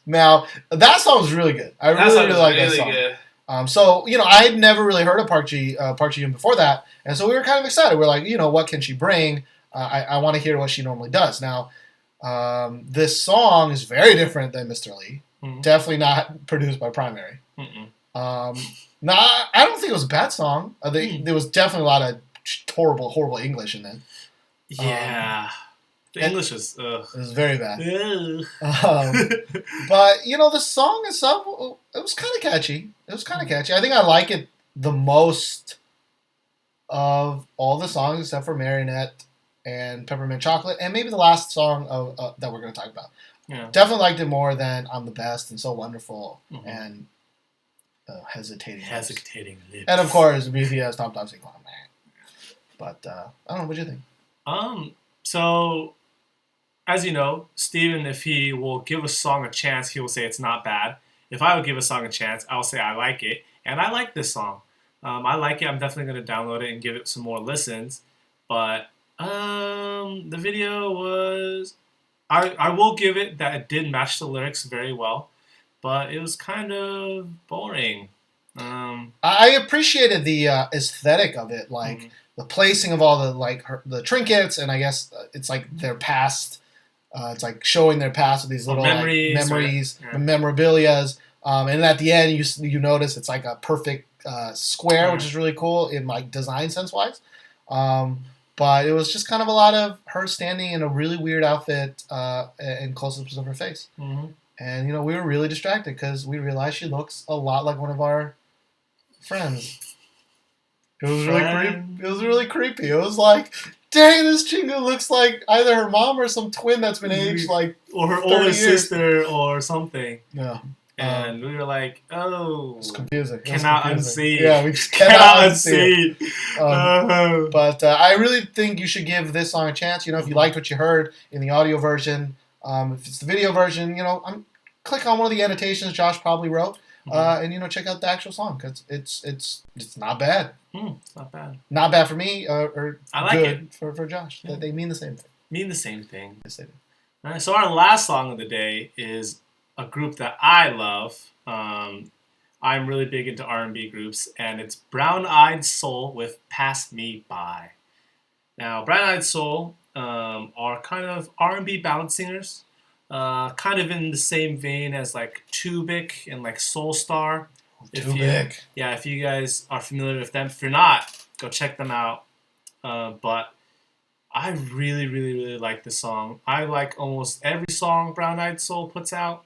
Now, that song was really good. I really like that song. Good. So, I had never really heard of Park Ji-yoon before that. And so we were kind of excited. We're like, what can she bring? I want to hear what she normally does. Now, this song is very different than Mr. Lee. Mm-hmm. Definitely not produced by Primary. I don't think it was a bad song. There was definitely a lot of horrible English in it. Yeah. The English was... It was very bad. But, the song itself, it was kind of catchy. I think I like it the most of all the songs except for Marionette and Peppermint Chocolate, and maybe the last song that we're going to talk about. Yeah. Definitely liked it more than I'm the Best and So Wonderful and Hesitating Lips. And of course, BTS Top Single. But I don't know, what do you think? So, as you know, Steven, if he will give a song a chance, he will say it's not bad. If I would give a song a chance, I'll say I like it. And I like this song. I like it. I'm definitely going to download it and give it some more listens. But the video was... I will give it that it did match the lyrics very well. But it was kind of boring. I appreciated the aesthetic of it. Like, the placing of all the trinkets. And I guess it's like their past... it's like showing their past with these little memories, memorabilias. And at the end, you notice it's like a perfect square, which is really cool in like design sense wise. But it was just kind of a lot of her standing in a really weird outfit and close-ups of her face. And we were really distracted because we realized she looks a lot like one of our friends. It was really creepy. It was like, dang, this chinga looks like either her mom or some twin that's been aged like or her older sister or something. Yeah. And we were like, oh. It's confusing. Cannot unsee. Yeah, we just cannot unsee. But I really think you should give this song a chance. If you liked what you heard in the audio version, if it's the video version, click on one of the annotations Josh probably wrote. And check out the actual song because it's not bad. It's not bad. Not bad for me or I like good for Josh. Yeah. They mean the same thing. Mean the same thing. Yes, they do. All right, so our last song of the day is a group that I love. I'm really big into R&B groups, and it's Brown Eyed Soul with "Pass Me By." Now, Brown Eyed Soul are kind of R&B ballad singers, kind of in the same vein as like TWIK and like Soul Star. Too big. Yeah, if you guys are familiar with them, if you're not, go check them out. But I really, really, really like this song. I like almost every song Brown Eyed Soul puts out.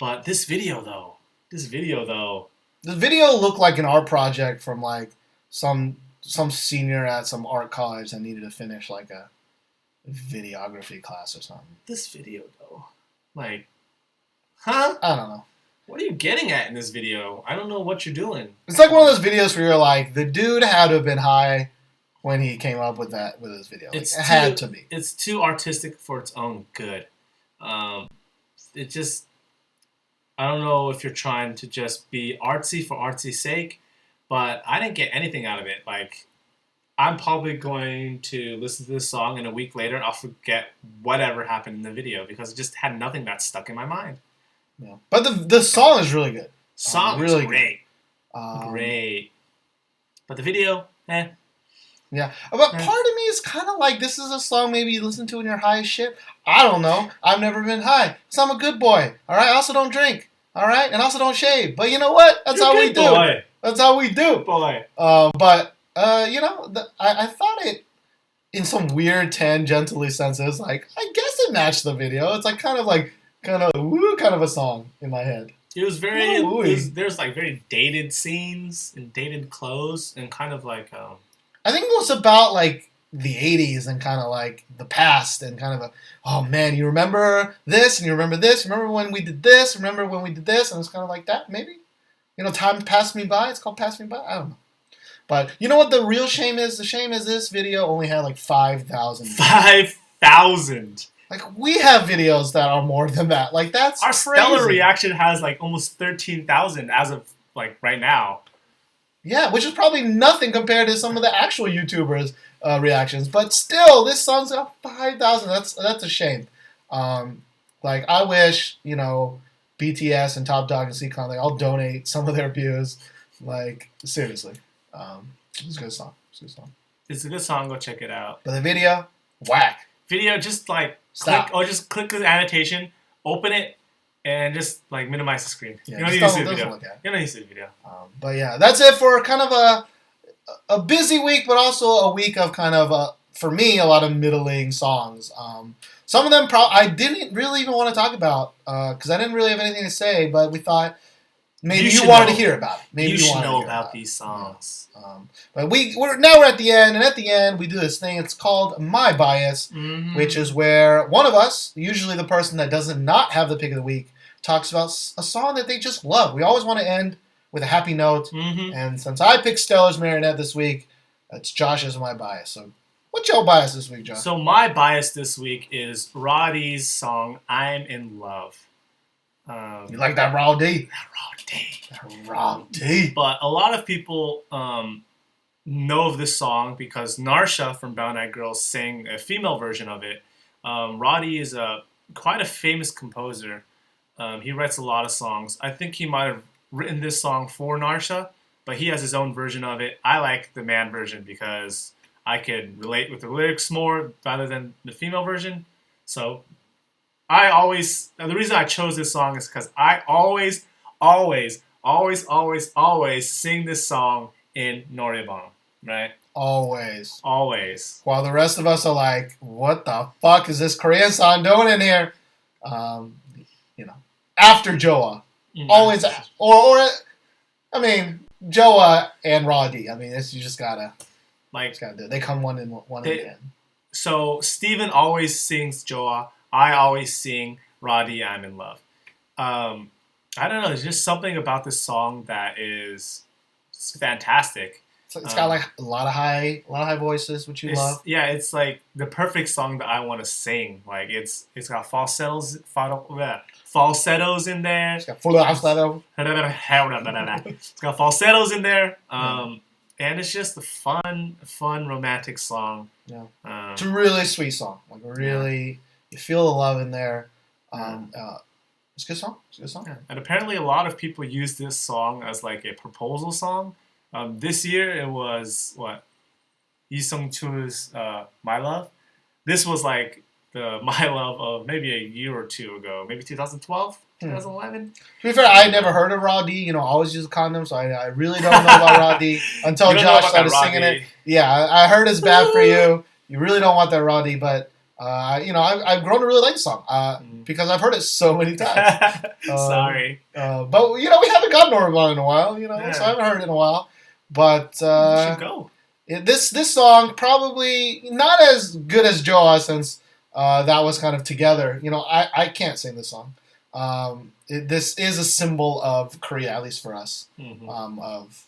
But this video though, The video looked like an art project from like some senior at some art college that needed to finish like a videography class or something. this video though, like, huh? I don't know. What are you getting at in this video? I don't know what you're doing. It's like one of those videos where you're like, the dude had to have been high when he came up with this video. Like, it had to be. It's too artistic for its own good. It just, I don't know if you're trying to just be artsy for artsy's sake, but I didn't get anything out of it. Like, I'm probably going to listen to this song and a week later I'll forget whatever happened in the video because it just had nothing that stuck in my mind. Yeah. But the song is really good. Song really is great. Great. But the video, eh. Yeah. But part of me is kind of like, this is a song maybe you listen to when you're high as shit. I don't know. I've never been high. So I'm a good boy. All right? I also don't drink. All right? And also don't shave. But you know what? That's how we do. Boy. That's how we do. Boy. You know, I thought it, in some weird tangentially senses, like, I guess it matched the video. It's like kind of a song in my head. It was very, there's like very dated scenes and dated clothes and kind of like, I think it was about like the 80s and kind of like the past and kind of oh man, you remember this and you remember this, remember when we did this, remember when we did this, and it's kind of like that, maybe? You know, time passed me by, it's called Pass Me By, I don't know. But you know what the real shame is? The shame is this video only had like 5,000 views. 5,000! Like, we have videos that are more than that. Like, that's Our crazy. Stellar reaction has like almost 13,000 as of like right now. Yeah, which is probably nothing compared to some of the actual YouTubers' reactions. But still, this song's got 5,000. That's a shame. Like, I wish, you know, BTS and Top Dogg and Seung, like, I'll donate some of their views. Like, seriously. It's a good song. It's a good song. Go check it out. But the video, whack. Video, just like Stop. click the annotation, open it, and just like minimize the screen. Yeah, you don't need to see the video. You don't need to see the video. But yeah, that's it for kind of a busy week, but also a week of kind of for me, a lot of middling songs. Some of them I didn't really even want to talk about because I didn't really have anything to say, but we thought maybe you wanted to hear about it. Maybe you should know about these songs. But we're at the end, and at the end we do this thing. It's called MYBIAS, which is where one of us, usually the person that does not have the pick of the week, talks about a song that they just love. We always want to end with a happy note, and since I picked Stellar's Marionette this week, it's Josh's MYBIAS. So, what's your bias this week, Josh? So my bias this week is Ra.D's song "I'm in Love." You like that Ra.D? That Ra.D. But a lot of people know of this song because Narsha from Brown Eyed Girls sang a female version of it. Ra.D is quite a famous composer. He writes a lot of songs. I think he might have written this song for Narsha, but he has his own version of it. I like the man version because I could relate with the lyrics more rather than the female version. So the reason I chose this song is because I always sing this song in Noraebang, right? Always. While the rest of us are like, what the fuck is this Korean song doing in here? You know, after Joa. Always, I mean, Joa and Ra.D. I mean, you just gotta do it. They come one in the end. So Steven always sings Joa. I always sing Ra.D. I'm in Love. I don't know. There's just something about this song that is fantastic. It's got like a lot of high voices, which you love. Yeah, it's like the perfect song that I want to sing. Like it's got falsettos in there. It's got falsetto. It's got falsettos in there. And it's just a fun romantic song. Yeah. It's a really sweet song. Like really, You feel the love in there. It's a good song. It's a good song. Yeah. And apparently, a lot of people use this song as like a proposal song. This year, it was Wheesung Chu's "My Love." This was like the "My Love" of maybe a year or two ago, maybe 2012, 2011. To be fair, I never heard of Ra.D. I always use a condom, so I really don't know about Ra.D. until Josh started singing it. Yeah, I heard it's bad for you. You really don't want that Ra.D. But I've grown to really like the song because I've heard it so many times. Sorry, but we haven't gotten to it in a while. So I haven't heard it in a while. But you should go. This song probably not as good as Joa since that was kind of together. I can't sing this song. This is a symbol of Korea, at least for us, of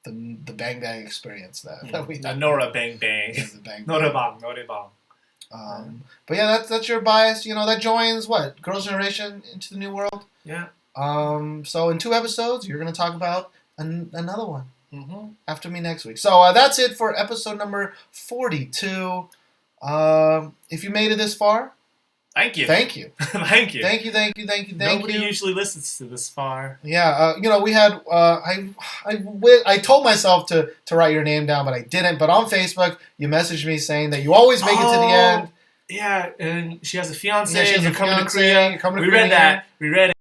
the bang bang experience that we had. Nora bang bang. The bang Norebang. But yeah, that's your bias. That joins Girls' Generation into the new world. Yeah. So in 2 episodes, you're gonna talk about another one. After me next week. So that's it for episode number 42. If you made it this far, thank you. Thank you. Thank you. Thank you. Nobody usually listens to this far. Yeah. We had. I told myself to write your name down, but I didn't. But on Facebook, you messaged me saying that you always make it to the end. Yeah, and she has a fiance. Yeah, she has a coming to fiance, Korea. you're coming to We Korea read that. We read it.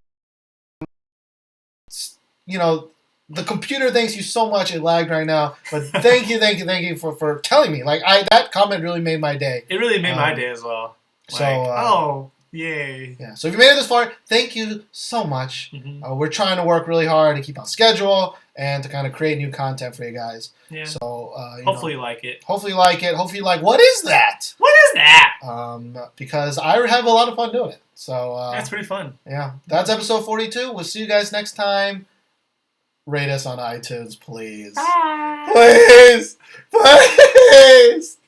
The computer thanks you so much. It lagged right now, but thank you for telling me. That comment really made my day. It really made my day as well. Yay. Yeah. So if you made it this far, thank you so much. We're trying to work really hard to keep on schedule and to kind of create new content for you guys. Yeah. So hopefully you like it. Hopefully you like it. Hopefully you like what is that? What is that? Because I have a lot of fun doing it. So that's pretty fun. Yeah. That's episode 42. We'll see you guys next time. Rate us on iTunes, please. Bye. Please.